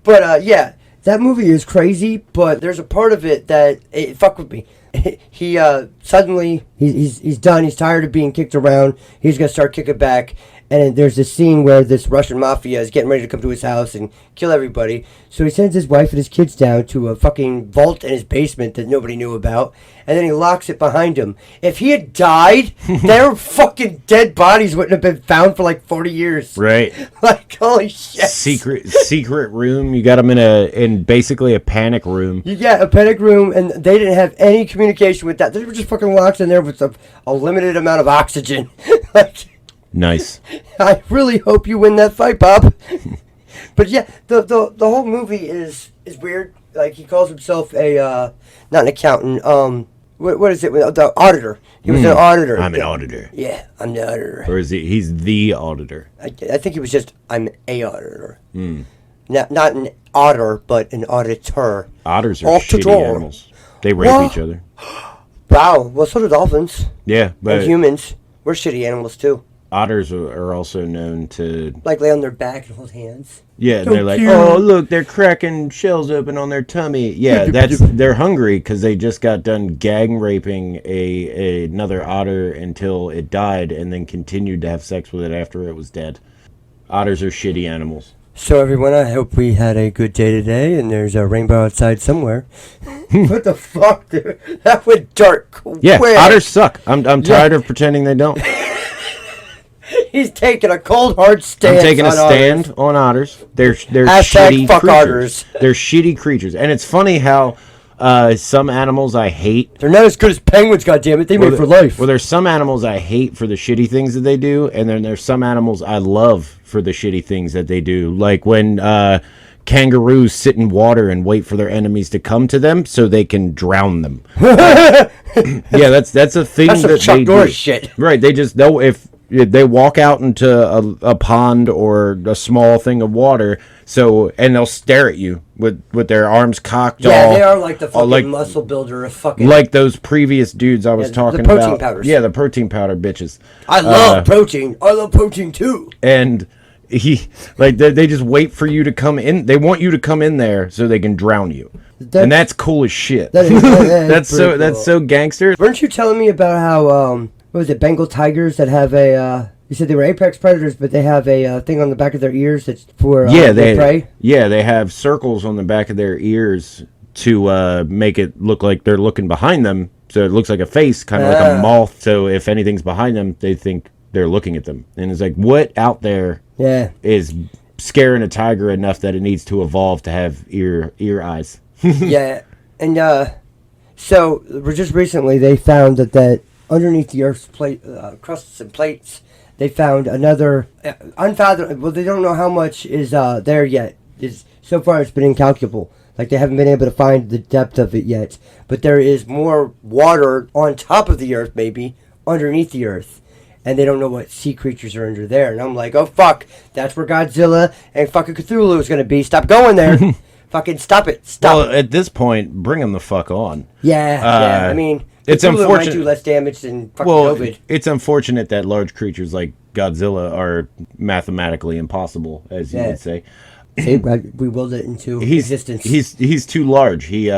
S1: But yeah, that movie is crazy. But there's a part of it that it fucked with me. He suddenly he's done. He's tired of being kicked around. He's gonna start kicking back. And there's this scene where this Russian mafia is getting ready to come to his house and kill everybody. So he sends his wife and his kids down to a fucking vault in his basement that nobody knew about. And then he locks it behind him. If he had died, their fucking dead bodies wouldn't have been found for like 40 years.
S2: Right.
S1: Like, holy shit.
S2: Secret room. You got them in basically a panic room.
S1: Yeah, a panic room, and they didn't have any communication with that. They were just fucking locked in there with a limited amount of oxygen. Like...
S2: Nice.
S1: I really hope you win that fight, Bob. But yeah, the whole movie is weird. Like, he calls himself a not an accountant. What is it? The auditor. He was an auditor.
S2: I'm an auditor.
S1: Yeah, I'm the auditor.
S2: Or is he? He's the auditor.
S1: I think he was just I'm a auditor. Not an otter, but an auditor.
S2: Otters are shitty animals. They rape each other.
S1: Wow. Well, so do dolphins.
S2: Yeah, but
S1: and humans. We're shitty animals too.
S2: Otters are also known to...
S1: like lay on their back and hold hands.
S2: Yeah, and they're like, oh, look, they're cracking shells open on their tummy. Yeah, they're hungry because they just got done gang raping another otter until it died and then continued to have sex with it after it was dead. Otters are shitty animals.
S1: So everyone, I hope we had a good day today and there's a rainbow outside somewhere. What the fuck, dude? That went dark.
S2: Yeah, otters suck. I'm tired of pretending they don't.
S1: He's taking a cold hard stand.
S2: I'm taking a stand on otters. They're shitty
S1: fuck
S2: creatures.
S1: Otters.
S2: They're shitty creatures, and it's funny how some animals I hate.
S1: They're not as good as penguins. Goddammit, they made for life.
S2: Well, there's some animals I hate for the shitty things that they do, and then there's some animals I love for the shitty things that they do. Like when kangaroos sit in water and wait for their enemies to come to them so they can drown them. Yeah, that's a thing that they do.
S1: Shit.
S2: Right? They just know if they walk out into a pond or a small thing of water, and they'll stare at you with their arms cocked.
S1: Yeah, they are like the fucking muscle builder of fucking...
S2: like those previous dudes I was talking about.
S1: The protein powders.
S2: Yeah, the protein powder bitches.
S1: I love protein. I love protein too.
S2: And They just wait for you to come in. They want you to come in there so they can drown you. And that's cool as shit. That's so gangster.
S1: Weren't you telling me about how what was it, Bengal tigers that have a you said they were apex predators, but they have a thing on the back of their ears that's for they prey?
S2: Yeah, they have circles on the back of their ears to make it look like they're looking behind them, so it looks like a face, kind of like a moth. So if anything's behind them, they think they're looking at them. And it's like, what out there is scaring a tiger enough that it needs to evolve to have ear eyes?
S1: Yeah, and so just recently they found that underneath the Earth's crusts and plates, they found another unfathomable. Well, they don't know how much is there yet. So far, it's been incalculable. Like, they haven't been able to find the depth of it yet. But there is more water on top of the Earth, maybe, underneath the Earth. And they don't know what sea creatures are under there. And I'm like, oh, fuck. That's where Godzilla and fucking Cthulhu is going to be. Stop going there. Fucking stop it. Stop it.
S2: At this point, bring them the fuck on.
S1: Yeah. I mean,
S2: it's
S1: Cthulhu
S2: unfortunate.
S1: might do less damage than fucking COVID.
S2: It's unfortunate that large creatures like Godzilla are mathematically impossible, as you would say.
S1: We willed it into existence.
S2: He's too large. He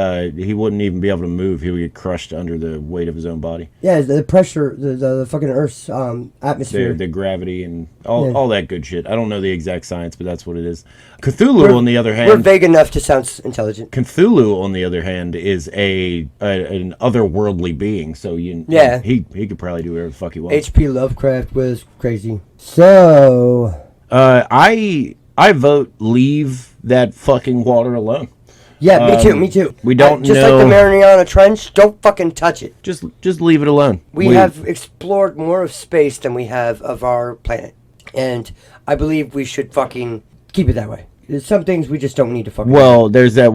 S2: wouldn't even be able to move. He would get crushed under the weight of his own body. Yeah,
S1: the pressure, the fucking Earth's atmosphere,
S2: the gravity, and all that good shit. I don't know the exact science, but that's what it is. Cthulhu, on the other hand,
S1: we're vague enough to sound intelligent.
S2: Cthulhu, on the other hand, is an otherworldly being. So he could probably do whatever the fuck he wants.
S1: H.P. Lovecraft was crazy. So
S2: I vote leave that fucking water alone.
S1: Yeah, me too.
S2: We don't
S1: just
S2: know.
S1: Like the Mariana Trench, don't fucking touch it.
S2: Just leave it alone.
S1: We have explored more of space than we have of our planet. And I believe we should fucking keep it that way. There's some things we just don't need to fucking do.
S2: There's that.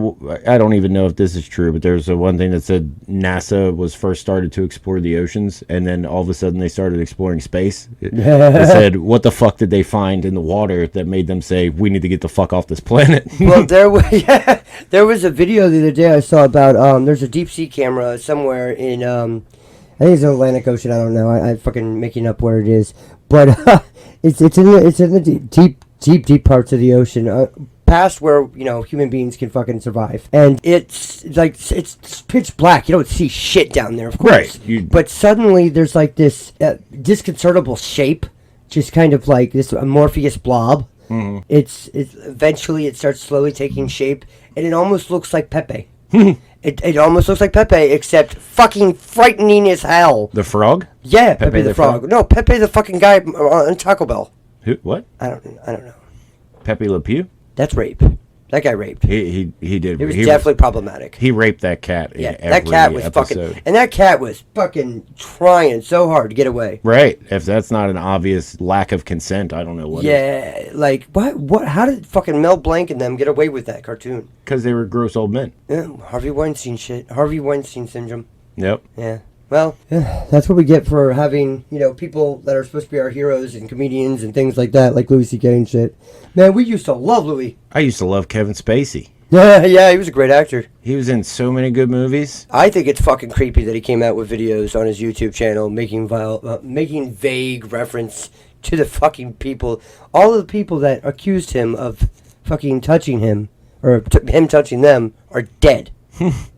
S2: I don't even know if this is true, but there's one thing that said NASA was first started to explore the oceans, and then all of a sudden they started exploring space. It said, what the fuck did they find in the water that made them say, we need to get the fuck off this planet?
S1: Well, there was a video the other day I saw about, there's a deep sea camera somewhere in, I think it's the Atlantic Ocean, I don't know, I'm fucking making up where it is, but it's in the deep parts of the ocean, past where human beings can fucking survive, and it's pitch black. You don't see shit down there, of course. Right. But suddenly there's like this disconcertable shape, just kind of like this amorphous blob. Mm-hmm. It's eventually it starts slowly taking shape, and it almost looks like Pepe. It almost looks like Pepe, except fucking frightening as hell.
S2: The frog?
S1: Yeah, Pepe the frog. No, Pepe the fucking guy on Taco Bell.
S2: Who? What?
S1: I don't know.
S2: Pepe Le Pew?
S1: That's rape. That guy raped.
S2: He did.
S1: It was definitely problematic.
S2: He raped that cat.
S1: Yeah, that cat was
S2: episode.
S1: and that cat was fucking trying so hard to get away.
S2: Right. If that's not an obvious lack of consent, I don't know what.
S1: Yeah, like what? How did fucking Mel Blanc and them get away with that cartoon?
S2: Because they were gross old men.
S1: Yeah, Harvey Weinstein shit. Harvey Weinstein syndrome.
S2: Yep.
S1: Yeah. Well, that's what we get for having, people that are supposed to be our heroes and comedians and things like that, like Louis C.K. and shit. Man, we used to love Louis.
S2: I used to love Kevin Spacey.
S1: Yeah, he was a great actor.
S2: He was in so many good movies.
S1: I think it's fucking creepy that he came out with videos on his YouTube channel making vague reference to the fucking people. All of the people that accused him of fucking touching him, or him touching them, are dead.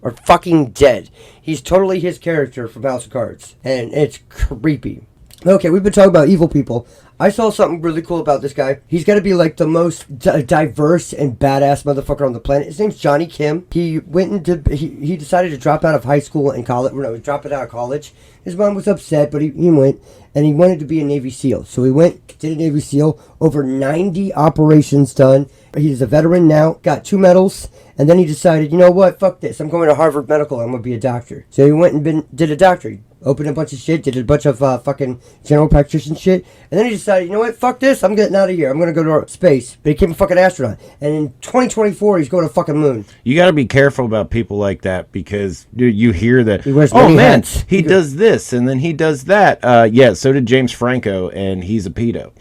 S1: Are fucking dead. He's totally his character from House of Cards, and it's creepy. Okay, we've been talking about evil people. I saw something really cool about this guy. He's got to be like the most diverse and badass motherfucker on the planet. His name's Johnny Kim. He went into he decided to drop out of high school and college. No, drop it out of college. His mom was upset, but he went, and he wanted to be a Navy SEAL. So he went, did a Navy SEAL, over 90 operations done. He's a veteran now, got 2 medals, and then he decided, you know what, fuck this. I'm going to Harvard Medical. I'm going to be a doctor. So he went and did a doctorate. Opened a bunch of shit, did a bunch of fucking general practitioner shit, and then he decided, you know what, fuck this, I'm getting out of here, I'm gonna go to space. But he became a fucking astronaut, and in 2024 he's going to fucking moon.
S2: You gotta be careful about people like that, because dude, you hear that,
S1: he wears many hats.
S2: He does this, and then he does that. Yeah, so did James Franco, and he's a pedo.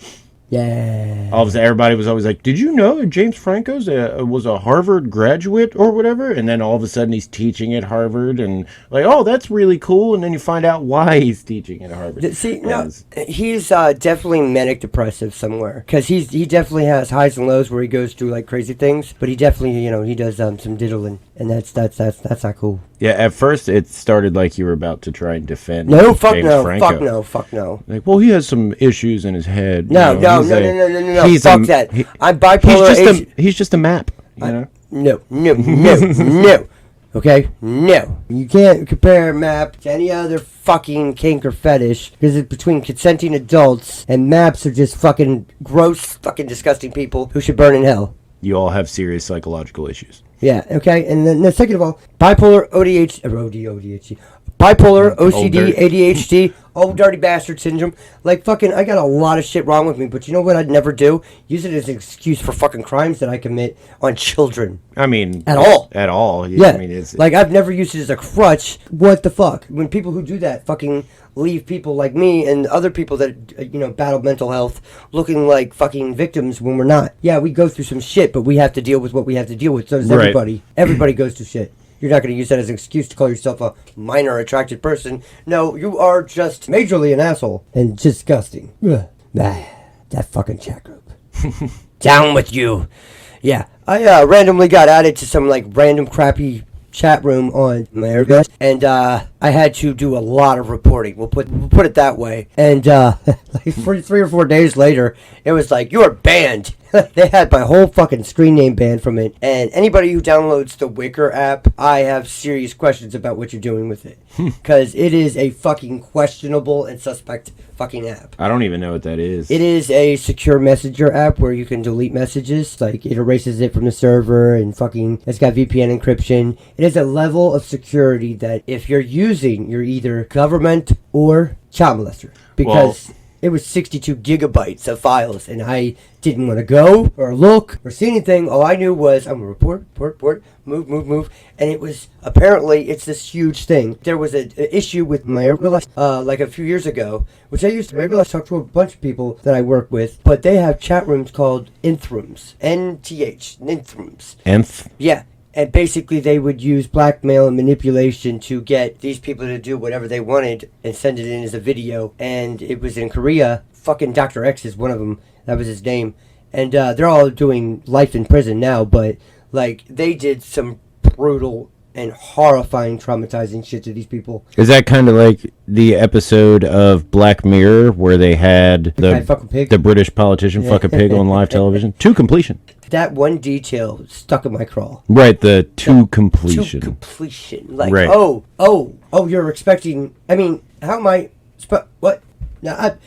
S1: Yeah.
S2: All of a sudden, everybody was always like, "Did you know that James Franco was a Harvard graduate or whatever?" And then all of a sudden, he's teaching at Harvard, and like, "Oh, that's really cool." And then you find out why he's teaching at Harvard.
S1: See, no, he's definitely manic depressive somewhere, because he definitely has highs and lows where he goes through like crazy things. But he definitely, he does some diddling, and that's not cool.
S2: Yeah, at first it started like you were about to try and defend
S1: James
S2: Franco.
S1: Fuck no.
S2: Like, well, he has some issues in his head.
S1: No, fuck that. I'm bipolar.
S2: He's just a map. You know?
S1: No. Okay? No. You can't compare MAP to any other fucking kink or fetish, because it's between consenting adults, and MAPs are just fucking gross, fucking disgusting people who should burn in hell.
S2: You all have serious psychological issues.
S1: Yeah, okay, and then second of all, bipolar ODHD, bipolar OCD, ADHD, old dirty bastard syndrome. Like, fucking, I got a lot of shit wrong with me, but you know what I'd never do? Use it as an excuse for fucking crimes that I commit on children.
S2: I mean...
S1: At all.
S2: At all.
S1: Yeah,
S2: I mean,
S1: like, I've never used it as a crutch. What the fuck? When people who do that fucking leave people like me and other people that, battle mental health looking like fucking victims when we're not. Yeah, we go through some shit, but we have to deal with what we have to deal with. So does everybody. Right. Everybody goes through shit. You're not going to use that as an excuse to call yourself a minor attracted person. No, you are just majorly an asshole and disgusting. Ugh. That fucking chat group. Down with you. Yeah, I randomly got added to some like random crappy chat room on my Airbus, and I had to do a lot of reporting. We'll put it that way. And like 3 or 4 days later, it was like, "You're banned." They had my whole fucking screen name banned from it. And anybody who downloads the Wicker app, I have serious questions about what you're doing with it, because it is a fucking questionable and suspect fucking app.
S2: I don't even know what that is.
S1: It is a secure messenger app where you can delete messages. Like, it erases it from the server, and fucking, it's got VPN encryption. It is a level of security that if you're using, you're either government or child molester. Because it was 62 gigabytes of files, and I didn't want to go or look or see anything. All I knew was, I'm going to report, move. And it was, apparently, it's this huge thing. There was an issue with my Airbus, like a few years ago, which I used to, Airbus, talk to a bunch of people that I work with, but they have chat rooms called nth rooms. Nth rooms.
S2: Nth?
S1: Yeah. And basically they would use blackmail and manipulation to get these people to do whatever they wanted and send it in as a video. And it was in Korea. Fucking Dr. X is one of them. That was his name. And they're all doing life in prison now. But, like, they did some brutal and horrifying, traumatizing shit to these people.
S2: Is that kind of like the episode of Black Mirror where they had the British politician fuck a pig on live television? To completion.
S1: That one detail stuck in my craw.
S2: Right, to completion.
S1: To completion. Like,
S2: right.
S1: You're expecting... I mean, how am I... What? Now,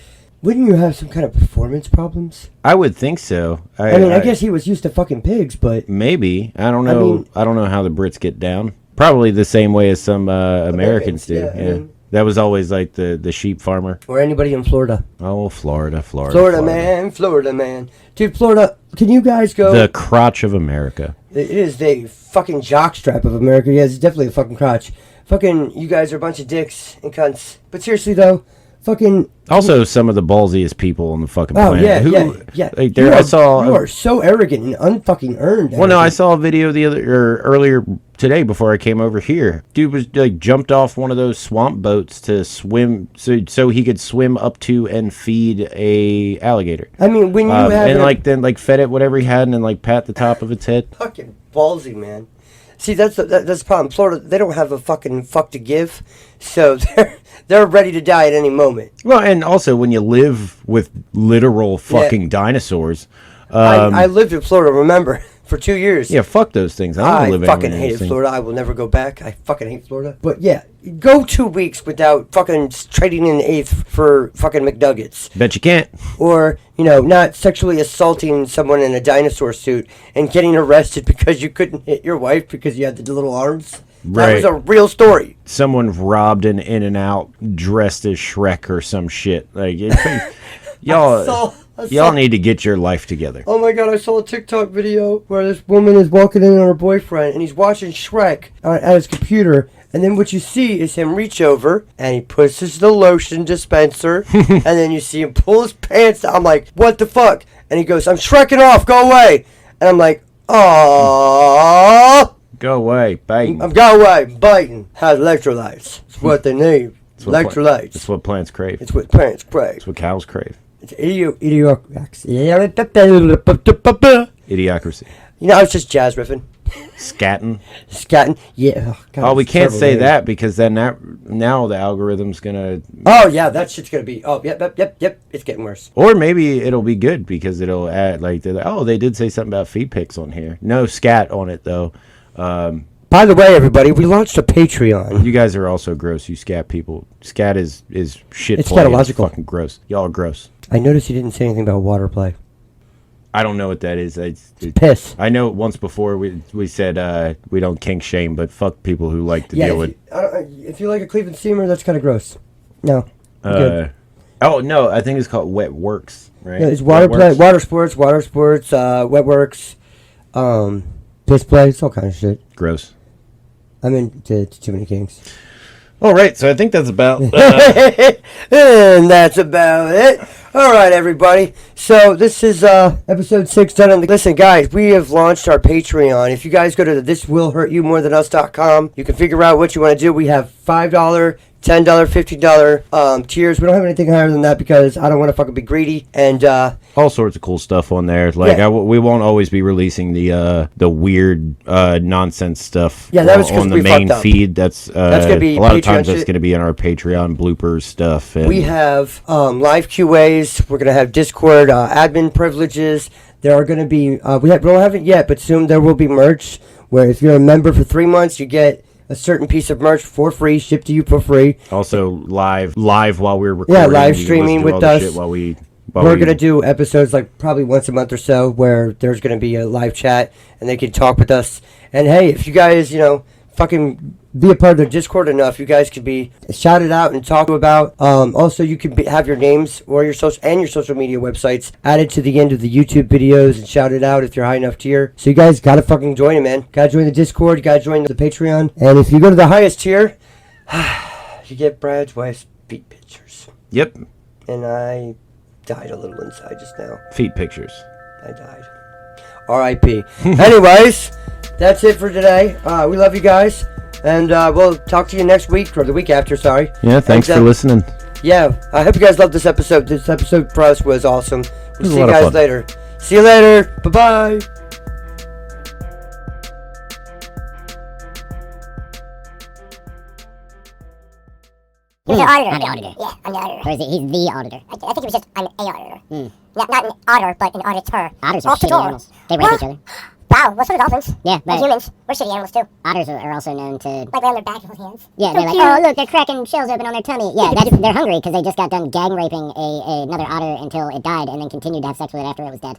S1: wouldn't you have some kind of performance problems?
S2: I would think so.
S1: I guess he was used to fucking pigs, but...
S2: Maybe. I don't know. I don't know how the Brits get down. Probably the same way as some Americans do. Yeah. I mean, that was always like the sheep farmer.
S1: Or anybody in Florida.
S2: Oh, Florida.
S1: Florida man. Dude, Florida, can you guys go...
S2: The crotch of America.
S1: It is the fucking jockstrap of America. Yeah, it's definitely a fucking crotch. Fucking, you guys are a bunch of dicks and cunts. But seriously, though, fucking...
S2: Also, some of the ballsiest people on the fucking planet.
S1: Yeah.
S2: Like,
S1: you are so arrogant and unfucking earned.
S2: Well, no, I saw a video earlier today before I came over here. Dude was like jumped off one of those swamp boats to swim, so he could swim up to and feed a alligator.
S1: I mean, when you have
S2: and then fed it whatever he had, and then like pat the top of its head.
S1: Fucking ballsy, man. See, that's the problem. Florida, they don't have a fucking fuck to give, so they're ready to die at any moment.
S2: Well, and also when you live with literal fucking dinosaurs.
S1: I lived in Florida, remember, for 2 years.
S2: Yeah, fuck those things.
S1: I fucking hated Florida. I will never go back. I fucking hate Florida. But yeah, go 2 weeks without fucking trading in an eighth for fucking McNuggets.
S2: Bet you can't.
S1: Or, not sexually assaulting someone in a dinosaur suit and getting arrested because you couldn't hit your wife because you had the little arms. Right. That was a real story.
S2: Someone robbed an In-N-Out dressed as Shrek or some shit. Like, y'all need to get your life together.
S1: Oh my god, I saw a TikTok video where this woman is walking in on her boyfriend and he's watching Shrek at his computer, And then what you see is him reach over, and he pushes the lotion dispenser, and then you see him pull his pants down. I'm like, what the fuck? And he goes, I'm shrekking off, go away. And I'm like, aww.
S2: Go away, biting.
S1: I'm go away, biting. Has electrolytes. It's what they need. Electrolytes.
S2: It's what plants crave.
S1: It's what plants crave.
S2: It's what cows crave.
S1: It's idiocracy. You know, I was just jazz riffing.
S2: Scatting.
S1: Yeah. Oh, God,
S2: we can't say that because then now the algorithm's gonna.
S1: Oh yeah, that shit's gonna be. Oh yep. It's getting worse.
S2: Or maybe it'll be good because it'll add like they did say something about feet pics on here. No scat on it though.
S1: By the way, everybody, we launched a Patreon.
S2: You guys are also gross. You scat people. Scat is shit.
S1: It's
S2: play.
S1: scatological.
S2: It's fucking gross. Y'all are gross.
S1: I noticed you didn't say anything about water play.
S2: I don't know what that is. It's
S1: piss.
S2: I know once before we said we don't kink shame, but fuck people who like to deal with.
S1: If you like a Cleveland steamer, that's kind of gross. No.
S2: Oh no, I think it's called Wet Works, right?
S1: Yeah, it's water play, water sports, wet works, piss play, it's all kind of shit.
S2: Gross.
S1: I'm into too many kinks.
S2: All right, so I think that's about.
S1: And that's about it. All right, everybody. So this is episode 6 done on the. Listen, guys, we have launched our Patreon. If you guys go to thiswillhurtyoumorethanus.com, you can figure out what you want to do. We have $5, $10, $50 tiers. We don't have anything higher than that because I don't want to fucking be greedy. And
S2: all sorts of cool stuff on there. Like we won't always be releasing the weird nonsense stuff.
S1: Yeah, that was
S2: on the main feed. That's gonna be a lot of times. That's gonna be in our Patreon bloopers stuff. And
S1: we have live QAs. We're gonna have Discord admin privileges. There are gonna be we don't have it yet, but soon there will be merch. Where if you're a member for 3 months, you get a certain piece of merch for free, shipped to you for free.
S2: Also live while we're recording.
S1: Yeah, live streaming with us.
S2: We're
S1: going to do episodes like probably once a month or so where there's going to be a live chat and they can talk with us. And hey, if you guys, fucking be a part of the Discord enough, you guys could be shouted out and talked about. Also, you can have your names or your social media websites added to the end of the YouTube videos and shouted out if you're high enough tier. So you guys gotta fucking join it, man. Gotta join the Discord. You gotta join the Patreon. And if you go to the highest tier, you get Brad's wife's feet pictures.
S2: Yep.
S1: And I died a little inside just now.
S2: Feet pictures.
S1: I died. R.I.P. Anyways, that's it for today. We love you guys. And we'll talk to you next week, or the week after, sorry.
S2: Yeah, thanks for listening.
S1: Yeah, I hope you guys loved this episode. This episode for us was awesome. We'll see you guys later. See you later. Bye-bye.
S3: He was an auditor.
S4: I'm the auditor.
S3: Yeah, I'm the auditor.
S4: Or is it he's the auditor?
S3: I think it was just I'm a auditor. Not an otter, but an auditor.
S4: Otters are shitty animals. They rape each other.
S3: Wow, what's with the dolphins?
S4: Yeah,
S3: Like humans. We're shitty animals too.
S4: Otters are also known to...
S3: Like lay on their back with hands.
S4: Yeah, they're like, oh, look, they're cracking shells open on their tummy. Yeah, they're hungry because they just got done gang raping another otter until it died and then continued to have sex with it after it was dead.